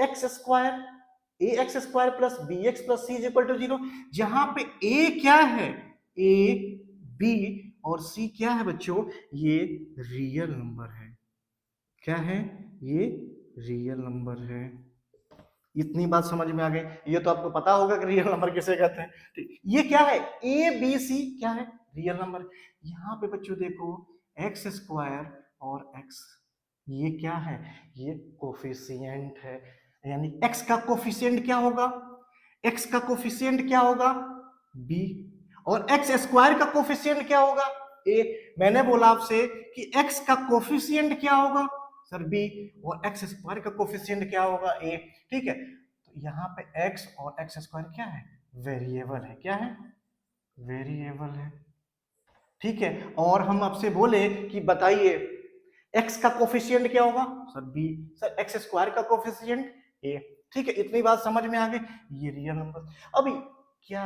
X square A X square plus B X plus C is equal to 0। जहां पे ए क्या है? ए बी और सी क्या है बच्चों? ये रियल नंबर है। क्या है? ये रियल नंबर है। इतनी बात समझ में आ गई। ये तो आपको पता होगा कि रियल नंबर किसे कहते हैं। ठीक, ये क्या है? ए बी सी क्या है? Real number. यहाँ पे बच्चों देखो, एक्स स्क्वायर और एक्स, ये क्या है? ये कोफिशिएंट है। यानी एक्स का कोफिशिएंट क्या होगा? एक्स का कोफिशिएंट क्या होगा? बी। और एक्स स्क्वायर का कोफिशिएंट क्या होगा? ए। मैंने बोला आपसे कि एक्स का कोफिशिएंट क्या होगा सर? बी। और एक्स स्क्वायर का कोफिशिएंट क्या होगा? ए। ठीक है, तो यहाँ पे एक्स और एक्स स्क्वायर क्या है? वेरिएबल है। क्या है? वेरिएबल है। ठीक है, और हम आपसे बोले कि बताइए एक्स का कोफिशिएंट क्या होगा sir? B. Sir X square का कोफिशिएंट ए। ठीक है, इतनी बात समझ में आ गई। ये रियल नंबर। अभी क्या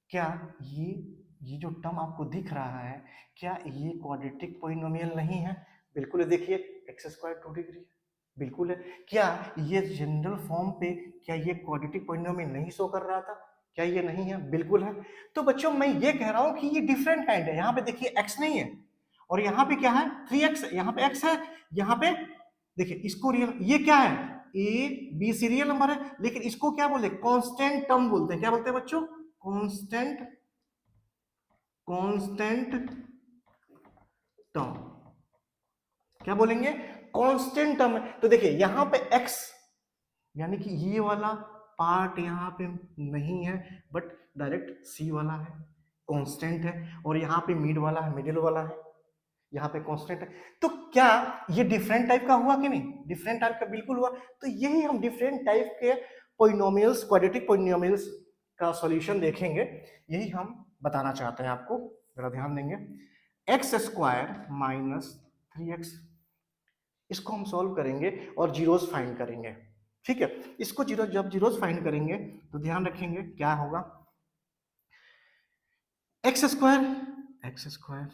क्या ये जो टर्म आपको दिख रहा है, क्या ये क्वाड्रेटिक पॉलिनोमियल नहीं है? बिल्कुल है। देखिए, एक्स स्क्वायर 2 डिग्री है, बिल्कुल है। क्या ये जनरल फॉर्म पे क्या ये क्वाड्रेटिक पॉलिनोमियल नहीं शो कर रहा था? क्या ये नहीं है? बिल्कुल है। तो बच्चों मैं ये कह रहा हूं कि ये डिफरेंट काइंड है। यहाँ पे देखिए एक्स नहीं है, और यहाँ पे क्या है? 3x। यहाँ पे x है, यहाँ पे देखिए इसको रियल, ये क्या है? A B C real number है, लेकिन इसको क्या बोलते हैं? कांस्टेंट टर्म बोलते हैं। क्या बोलते हैं बच्चों? Constant term. क्या बोलेंगे? Constant term. तो देखिए यहाँ पे x, यानी कि ये वाला पार्ट यहाँ पे नहीं है, बट डायरेक्ट सी वाला है, कांस्टेंट है। और यहाँ पे मिड वाला है, मिडिल वाला है, यहाँ पे कांस्टेंट है। तो क्या ये डिफरेंट टाइप का हुआ कि नहीं? डिफरेंट टाइप का बिल्कुल हुआ। तो यही हम डिफरेंट टाइप के पॉलिनोमियल्स, क्वाड्रेटिक पॉलिनोमियल्स का सॉल्यूशन देखेंगे। यही हम बताना चाहते हैं आपको, जरा ध्यान देंगे। एक्स स्क्वायर माइनस 3x, इसको हम सॉल्व करेंगे और जीरोस फाइंड करेंगे। ठीक है, इसको जब जीरोस फाइंड करेंगे तो ध्यान रखेंगे क्या होगा? X square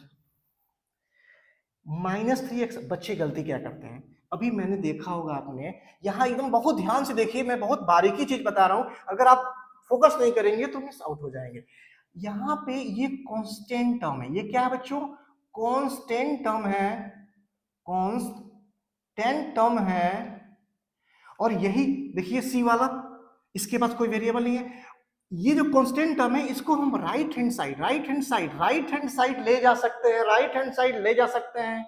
minus 3x। बच्चे गलती क्या करते हैं? अभी मैंने देखा होगा आपने, यहाँ एकदम बहुत ध्यान से देखिए, मैं बहुत बारीकी चीज बता रहा हूं, अगर आप फोकस नहीं करेंगे तो मिस आउट हो जाएंगे। यहाँ पे ये कांस्टेंट टर्म है। ये क्या है बच्चों? कांस्टेंट टर्म है, कांस्टेंट टर्म है। और यही देखिए सी वाला, इसके पास कोई वेरिएबल नहीं है। ये जो कांस्टेंट टर्म है इसको हम राइट हैंड साइड ले जा सकते हैं, राइट हैंड साइड ले जा सकते हैं।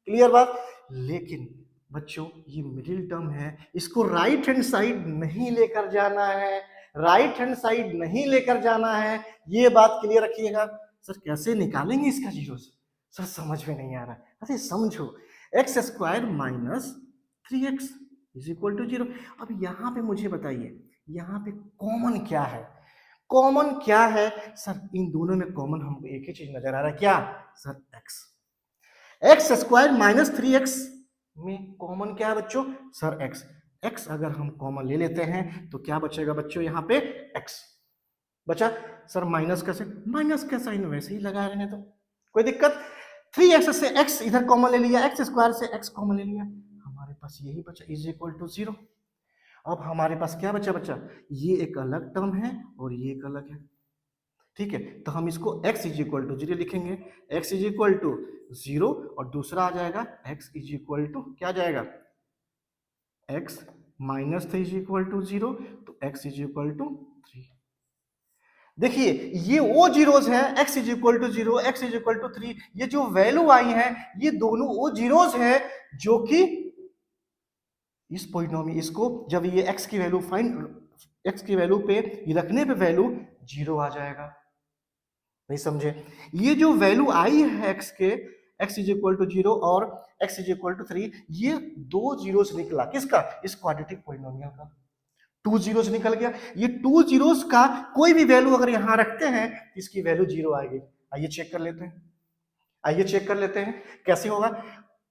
क्लियर बात? लेकिन बच्चों ये मिडिल टर्म है, इसको राइट हैंड साइड नहीं लेकर जाना है, राइट हैंड साइड नहीं लेकर जाना है, ये बात क्लियर रखिएगा। सर कैसे निकालेंगे इसका जीरो? सर समझ में नहीं आ रहा। अरे समझो, X square minus 3x is equal to 0। अब यहां पे मुझे बताइए, यहां पे कॉमन क्या है? कॉमन क्या है सर? इन दोनों में कॉमन हमको एक ही चीज नजर आ रहा है, क्या sir? X. X square minus 3x में कॉमन क्या है बच्चों? Sir x. एक्स अगर हम कॉमन ले लेते हैं तो क्या बचेगा बच्चों? यहाँ पे एक्स बचा। सर माइनस कैसे? माइनस का साइन वैसे ही लगा रहने तो कोई दिक्कत। 3x से x इधर कॉमन ले लिया, एक्स स्क्वायर से x कॉमन ले लिया, हमारे पास यही बचा इज इक्वल टू 0। अब हमारे पास क्या बचा? बच्चा ये एक अलग टर्म है और ये एक अलग है, ठीक है। तो हम इसको x इज इक्वल टू 0 लिखेंगे, x इज इक्वल टू 0, और दूसरा आ जाएगा x इज इक्वल टू क्या जाएगा? x minus 3 is equal to 0, तो x इज इक्वल टू 3। देखिए ये वो जीरोज हैं, x is equal to 0, x is equal to 3, ये जो वैल्यू आई है ये दोनों वो जीरोज हैं जो कि इस पॉलिनोमियल, इसको जब ये x की वैल्यू x की वैल्यू पे रखने पे वैल्यू 0 आ जाएगा। नहीं समझे? ये जो वैल्यू आई है x के, x इज इक्वल टू 0 और x इज इक्वल टू 3, ये दो जीरोस निकला किसका? इस क्वाड्रेटिक पॉलिनोमियल का। 2 जीरोस निकल गया। ये 2 जीरोस का कोई भी वैल्यू अगर यहां रखते हैं तो इसकी वैल्यू 0 आएगी। आइए चेक कर लेते हैं, आइए चेक कर लेते हैं कैसे होगा।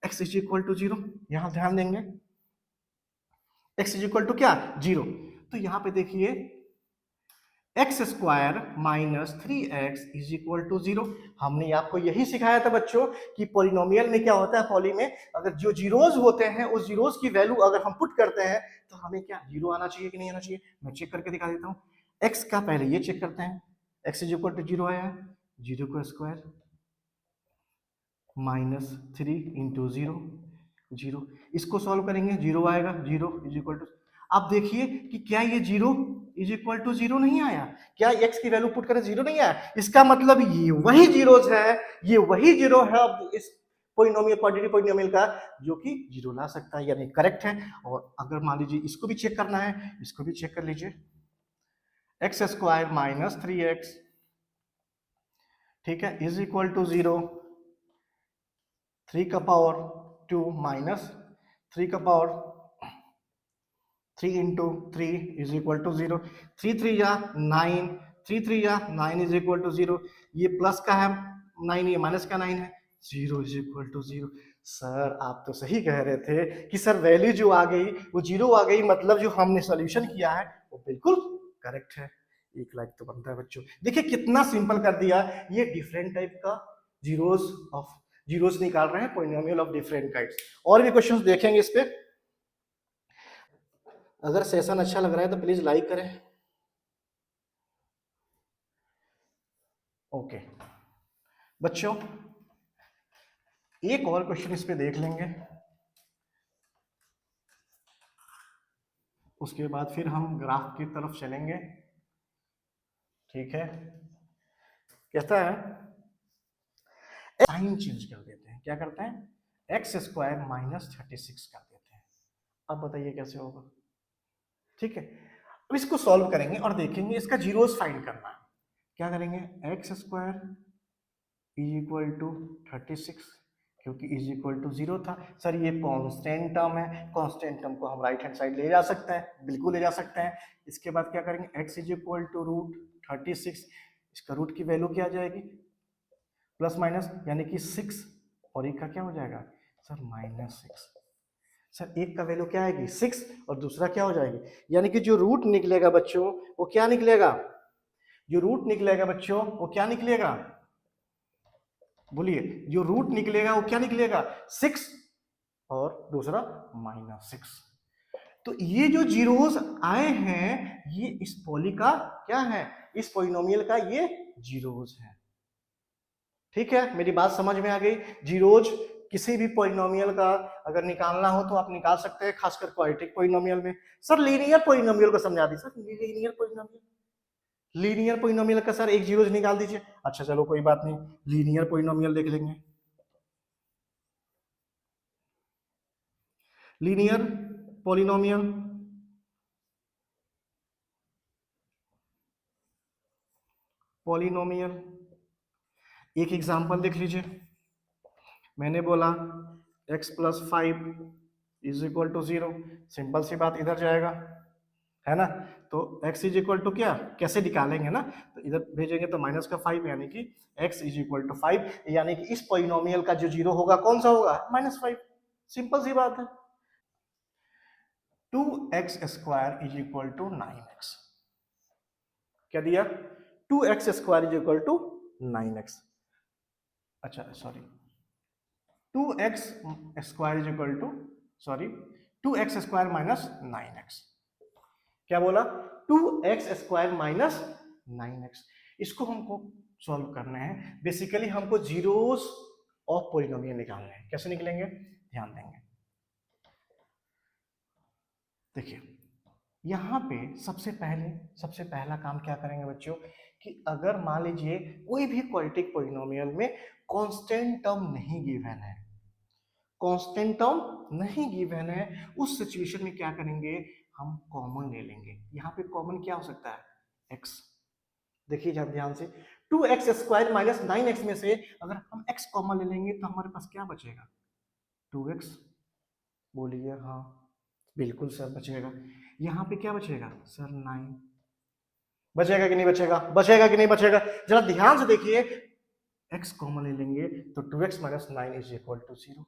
x इज इक्वल टू 0, यहां ध्यान देंगे, x इज इक्वल टू क्या? 0। तो यहां पे देखिए X square minus 3x is equal to 0। हमने आपको यही सिखाया था बच्चों कि पॉलिनोमियल में क्या होता है, पॉली में अगर जो जीरोज होते हैं उस जीरोज की वैल्यू अगर हम पुट करते हैं तो हमें क्या 0 आना चाहिए कि नहीं आना चाहिए? मैं चेक करके दिखा देता हूँ। x का पहले ये चेक करते हैं, x इज इक्वल टू 0 आया, 0 का स्क्वायर माइनस 3 इंटू 0, 0, इसको सॉल्व करेंगे 0 आएगा, 0 इज इक्वल टू। आप देखिए कि क्या ये 0 इज इक्वल टू 0 नहीं आया? क्या x की वैल्यू पुट करें 0 नहीं आया? इसका मतलब ये वही जीरोज है, ये वही जीरो है अब इस पॉलिनोमियल, क्वाड्रेटिक पॉलिनोमियल का, जो कि 0 ला सकता है, यानी करेक्ट है। और अगर मान लीजिए इसको भी चेक करना है, इसको भी चेक कर लीजिए, एक्स स्क्वायर माइनस 3x, ठीक है, इज इक्वल टू 0, 3 का पावर 2 माइनस 3 का power 3 into 3 is equal to 0, 3 3 या 9, 3 3 या 9 इज इक्वल टू 0, ये प्लस का है 9, ये माइनस का 9 है, 0 इज इक्वल टू 0। सर आप तो सही कह रहे थे कि सर वैल्यू जो आ गई वो 0 आ गई, मतलब जो हमने सॉल्यूशन किया है वो बिल्कुल करेक्ट है। 1 लाख तो बनता है बच्चों। देखिए कितना सिंपल कर दिया। ये डिफरेंट टाइप का जीरोस निकाल रहे हैं, पॉलिनोमियल ऑफ डिफरेंट काइंड्स। और भी क्वेश्चंस देखेंगे इस पे। अगर सेशन अच्छा लग रहा है तो प्लीज लाइक करें। ओके बच्चों, एक और क्वेश्चन इस पे देख लेंगे, उसके बाद फिर हम ग्राफ की तरफ चलेंगे, ठीक है। कहता है साइन चेंज कर देते हैं, क्या करते हैं? एक्स स्क्वायर माइनस 36 कर देते हैं। अब बताइए कैसे होगा? ठीक है, अब इसको सॉल्व करेंगे और देखेंगे इसका जीरोस फाइंड करना है। क्या करेंगे? X square is equal to 36, क्योंकि इज इक्वल टू 0 था। सर ये कांस्टेंट टर्म है, कांस्टेंट टर्म को हम राइट हैंड साइड ले जा सकते हैं, बिल्कुल ले जा सकते हैं। इसके बाद क्या करेंगे? x is equal to root 36, इसका रूट की वैल्यू क्या आ जाएगी? प्लस माइनस यानी कि 6, और एक का क्या हो जाएगा सर? -6। सर एक का वैल्यू क्या आएगी? 6, और दूसरा क्या हो जाएगी? यानी कि जो रूट निकलेगा बच्चों वो क्या निकलेगा? जो रूट निकलेगा बच्चों वो क्या निकलेगा? बोलिए, जो रूट निकलेगा वो क्या निकलेगा? 6 और दूसरा -6। तो ये जो जीरोस आए हैं ये इस पॉली का क्या है? इस पॉलिनोमियल का ये जीरोस है। ठीक है, मेरी बात समझ में आ गई? जीरोज किसी भी पॉलिनोमियल का अगर निकालना हो तो आप निकाल सकते हैं, खासकर क्वाड्रेटिक पॉलिनोमियल में। सर लीनियर पॉलिनोमियल को समझा दी सर, लीनियर पॉलिनोमियल का सर एक जीरोज निकाल दीजिए। अच्छा चलो कोई बात नहीं, लीनियर पॉलिनोमियल देख लेंगे। लीनियर पॉलिनोमियल, एक एग्जांपल देख लीजिए। मैंने बोला x plus 5 is equal to 0, simple सी बात, इधर जाएगा, है ना। तो x इज इक्वल टू क्या, कैसे निकालेंगे ना, तो इधर भेजेंगे तो माइनस का 5, यानी कि x इज इक्वल टू 5, यानी कि इस पॉलिनोमियल का जो जीरो होगा कौन सा होगा, -5। सिंपल सी बात है। 2x square is equal to 9x, क्या दिया, 2x square is equal to 9x, अच्छा sorry 2x square is equal to, sorry 2x square minus 9x, क्या बोला, 2x स्क्वायर माइनस 9x। इसको हमको सॉल्व करना है, बेसिकली हमको जीरोस ऑफ पॉलिनोमियल निकालने हैं। कैसे निकलेंगे, ध्यान देंगे। देखिए यहाँ पे सबसे पहला काम क्या करेंगे बच्चों, कि अगर मान लीजिए कोई भी क्वाड्रेटिक पॉलिनोमियल में कांस्टेंट टर्म नहीं गिवन है, कांस्टेंट टर्म नहीं गिवन है, उस सिचुएशन में क्या करेंगे, हम कॉमन ले लेंगे। यहाँ पे कॉमन क्या हो सकता है, x। देखिए ध्यान से, 2x स्क्वायर माइनस 9x में से अगर हम x कॉमन ले लेंगे तो हमारे पास क्या बचेगा, 2x, बोलिए हाँ बिल्कुल सर बचेगा। यहाँ पे क्या बचेगा सर, 9 बचेगा कि नहीं बचेगा, बचेगा कि नहीं बचेगा, जरा ध्यान से देखिए, x कॉमन ले लेंगे तो 2x minus 9 is equal to 0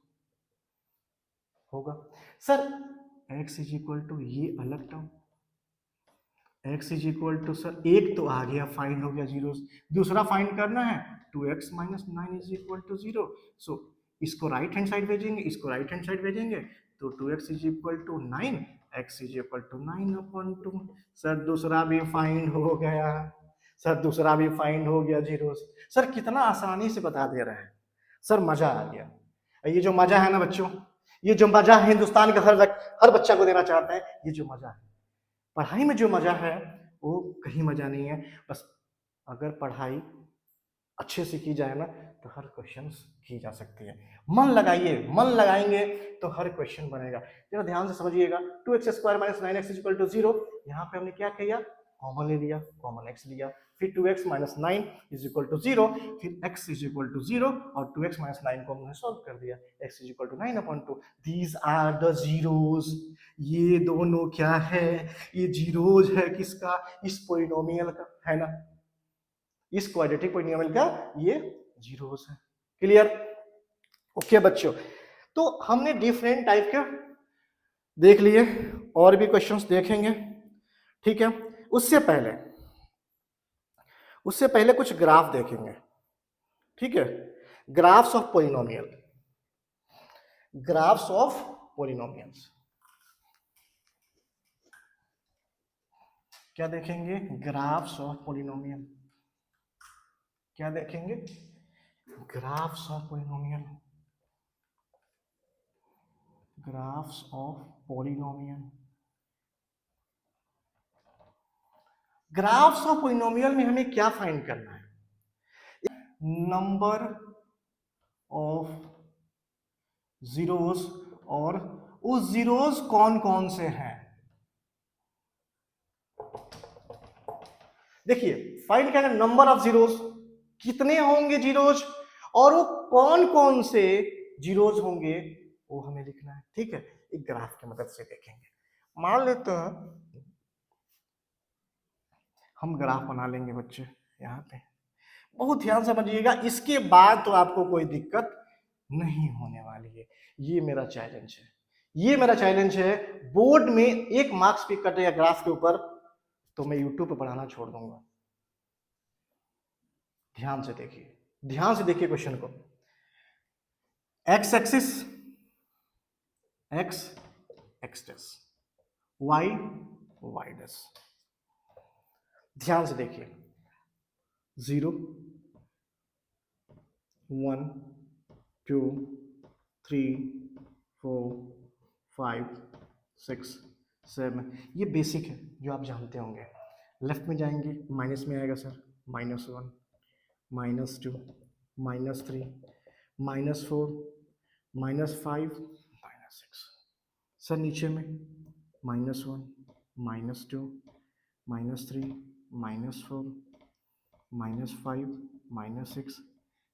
होगा। Sir x is equal to ये अलग term, x is equal to, sir एक तो आ गया, फाइंड हो गया जीरो, दूसरा फाइंड करना है 2x minus 9 is equal to 0। So इसको राइट हैंड साइड भेजेंगे, इसको राइट हैंड साइड भेजेंगे, तो 2x is equal to 9, x is equal to 9/2। Sir दूसरा भी फाइंड हो गया, सर दूसरा भी फाइंड हो गया जीरो। सर कितना आसानी से बता दे रहे हैं, सर मजा आ गया। ये जो मजा है ना बच्चों, ये जो मजा है हिंदुस्तान के हर बच्चा को देना चाहते हैं, ये जो मजा है पढ़ाई में, जो मजा है वो कहीं मजा नहीं है। बस अगर पढ़ाई अच्छे से की जाए ना तो हर क्वेश्चन की जा सकती है। मन लगाइए, मन लगाएंगे तो हर क्वेश्चन बनेगा। जरा ध्यान से समझिएगा, 2x square minus 9x equal to 0, यहाँ पे हमने क्या किया, कॉमन ले लिया, कॉमन x लिया, फिर 2x minus 9 is equal to 0, फिर x इज इक्वल टू 0 और 2x माइनस 9 को हमने सॉल्व कर दिया, x is equal to 9/2। These are the zeros, ये दोनों क्या है, ये जीरोज है किसका, इस पॉलिनोमियल का, है ना, इस क्वाड्रेटिक पॉलिनोमियल का ये जीरोस है। क्लियर, ओके बच्चों। तो हमने डिफरेंट टाइप के देख लिए, और भी क्वेश्चंस देखेंगे, ठीक है। उससे पहले कुछ ग्राफ देखेंगे, ठीक है, graphs of polynomial, graphs of polynomials क्या देखेंगे, ग्राफ्स ऑफ पॉलिनोमियल, क्या देखेंगे, graphs of polynomial, graphs of polynomial. Graphs of polynomial में हमें क्या फाइंड करना है, नंबर ऑफ जीरोस, और उस जीरोस कौन कौन से हैं। देखिए फाइंड करना नंबर ऑफ जीरोस, कितने होंगे जीरोस, और वो कौन कौन से जीरोस होंगे वो हमें लिखना है, ठीक है। एक ग्राफ की मदद से देखेंगे। मान लेते हैं हम ग्राफ बना लेंगे बच्चे, यहाँ पे बहुत ध्यान समझिएगा, इसके बाद तो आपको कोई दिक्कत नहीं होने वाली है। ये मेरा चैलेंज है, ये मेरा चैलेंज है। बोर्ड में 1 मार्क्स भी कटेगा ग्राफ के ऊपर तो मैं यूट्यूब पे पढ़ाना छोड़ दूंगा। ध्यान से देखिए, ध्यान से देखिए क्वेश्चन को, x axis x x dash, y y dash, ध्यान से देखिए, 0 1 2 3 4 5 6 7, ये बेसिक है जो आप जानते होंगे। लेफ्ट में जाएंगे, माइनस में आएगा सर, -1 -2 -3 -4 -5 -6। सर नीचे में -1 -2 -3 -4 -5 -6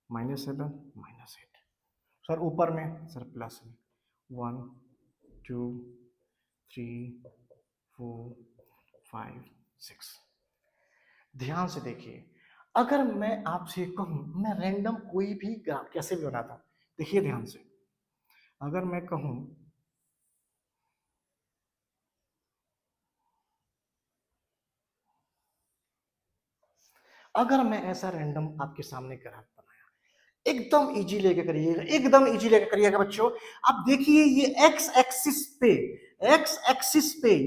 -7 -8। सर ऊपर में सर प्लस में 1 2 3 4 5 6। ध्यान से देखिए, अगर मैं आपसे कहूं मैं रैंडम कोई भी ग्राफ कैसे भी बनाता हूं, देखिए ध्यान से, अगर मैं कहूं अगर मैं ऐसा रैंडम आपके सामने ग्राफ बनाया, एकदम इजी लेके करिएगा, एकदम इजी लेके करिएगा बच्चों। आप देखिए ये एक्स एक्सिस पे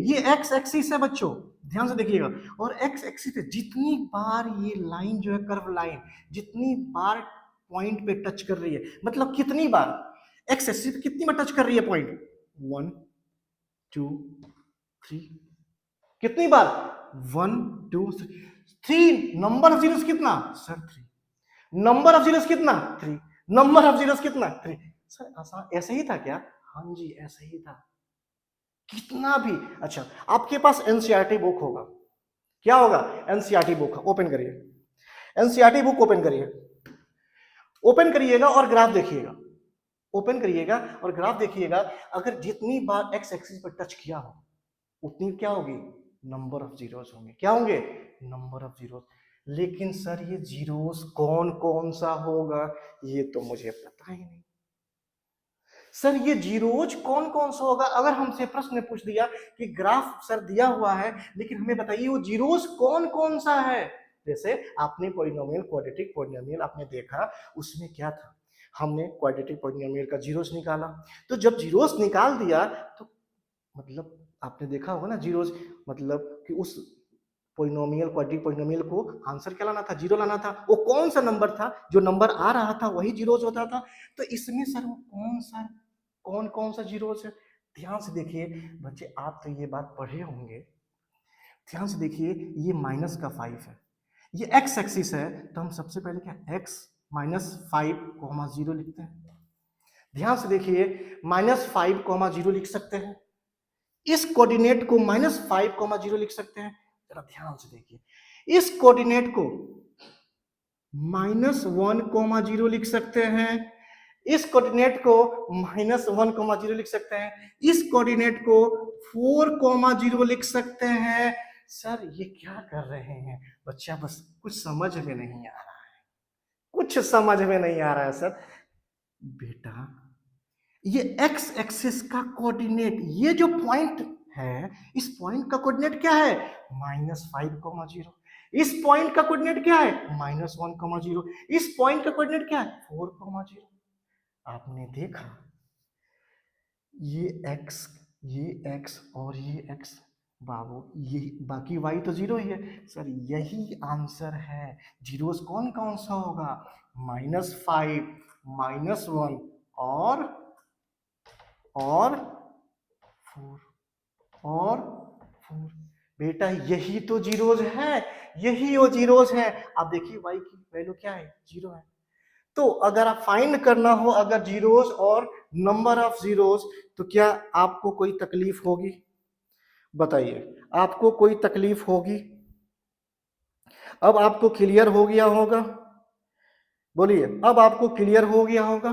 ये एक्स एक्सिस है बच्चों, ध्यान से देखिएगा। और एक्स एक्सिस पे जितनी बार ये लाइन जो है, कर्व लाइन जितनी बार पॉइंट पे टच कर रही है, मतलब कितनी बार एक्स एक्सिस पे कितनी बार टच कर रही है पॉइंट, 1 2 3, कितनी बार 1 2 3। नंबर ऑफ जीरोस कितना सर 3, नंबर ऑफ जीरोस कितना 3, नंबर ऑफ जीरोस कितना 3। सर आसान ऐसे ही था क्या? हाँ जी ऐसे ही था, कितना भी। अच्छा आपके पास एनसीईआरटी बुक होगा, क्या होगा? एनसीईआरटी बुक ओपन करिए, एनसीईआरटी बुक ओपन करिए, ओपन करिएगा और ग्राफ देखिएगा, ओपन करिएगा और ग्राफ देखिएगा। अगर जितनी बार एक्स एक्सिस पर टच किया हो उतनी क्या होगी, नंबर ऑफ जीरोस होंगे, क्या होंगे, नंबर ऑफ जीरोस। लेकिन सर ये जीरोस कौन कौन सा होगा, ये तो मुझे पता ही नहीं। सर ये जीरोज कौन कौन सा होगा? अगर हमसे प्रश्न पूछ दिया कि ग्राफ सर दिया हुआ है लेकिन हमें बताइए वो जीरोज कौन कौन सा है। जैसे आपने पॉलिनोमियल, क्वाड्रेटिक पॉलिनोमियल आपने देखा, उसमें क्या था, हमने क्वाड्रेटिक पॉलिनोमियल का जीरोस निकाला। तो जब जीरोस निकाल दिया तो मतलब आपने देखा होगा ना जीरोस, मतलब कि उस पॉलिनोमियल, क्वाड्रेटिक पॉलिनोमियल को आंसर क्या लाना था, जीरो लाना था। वो कौन सा नंबर था, जो नंबर आ रहा था वही जीरोस होता था। तो इसमें सर वो कौन कौन सा जीरोस है, ध्यान से देखिए बच्चे, आप तो ये बात पढ़े होंगे। ध्यान से देखिए, ये -5 है, ये एक्स एक्सिस है, तो हम सबसे पहले क्या x -5, 0 लिखते हैं। ध्यान से देखिए -5, 0 लिख सकते हैं, इस कोऑर्डिनेट को -5, 0 लिख सकते हैं। जरा ध्यान से देखिए, इस कोऑर्डिनेट को -1, 0 लिख सकते हैं, इस कोऑर्डिनेट को -1, 0 लिख सकते हैं, इस कोऑर्डिनेट को 4, 0 लिख सकते हैं। सर ये क्या कर रहे हैं बच्चा, बस कुछ समझ में नहीं आ रहा है, कुछ समझ में नहीं आ रहा है सर। बेटा ये एक्स एक्सिस का कोऑर्डिनेट, ये जो पॉइंट है, इस पॉइंट का कोऑर्डिनेट क्या है, -5, 0। इस पॉइंट का कोऑर्डिनेट क्या है, -1, 0। इस पॉइंट का कोऑर्डिनेट क्या है, 4, 0। आपने देखा ये एक्स और ये एक्स, बाबू ये बाकी वाई तो 0 ही है। सर यही आंसर है। जीरोस कौन कौन सा होगा, -5, -1 और 4 और 4। बेटा यही तो जीरोस है, यही वो जीरोस है। आप देखिए y की वैल्यू क्या है, 0 है। तो अगर आप फाइंड करना हो अगर जीरोस और नंबर ऑफ जीरोस, तो क्या आपको कोई तकलीफ होगी, बताइए आपको कोई तकलीफ होगी? अब आपको क्लियर हो गया होगा, बोलिए अब आपको क्लियर हो गया होगा।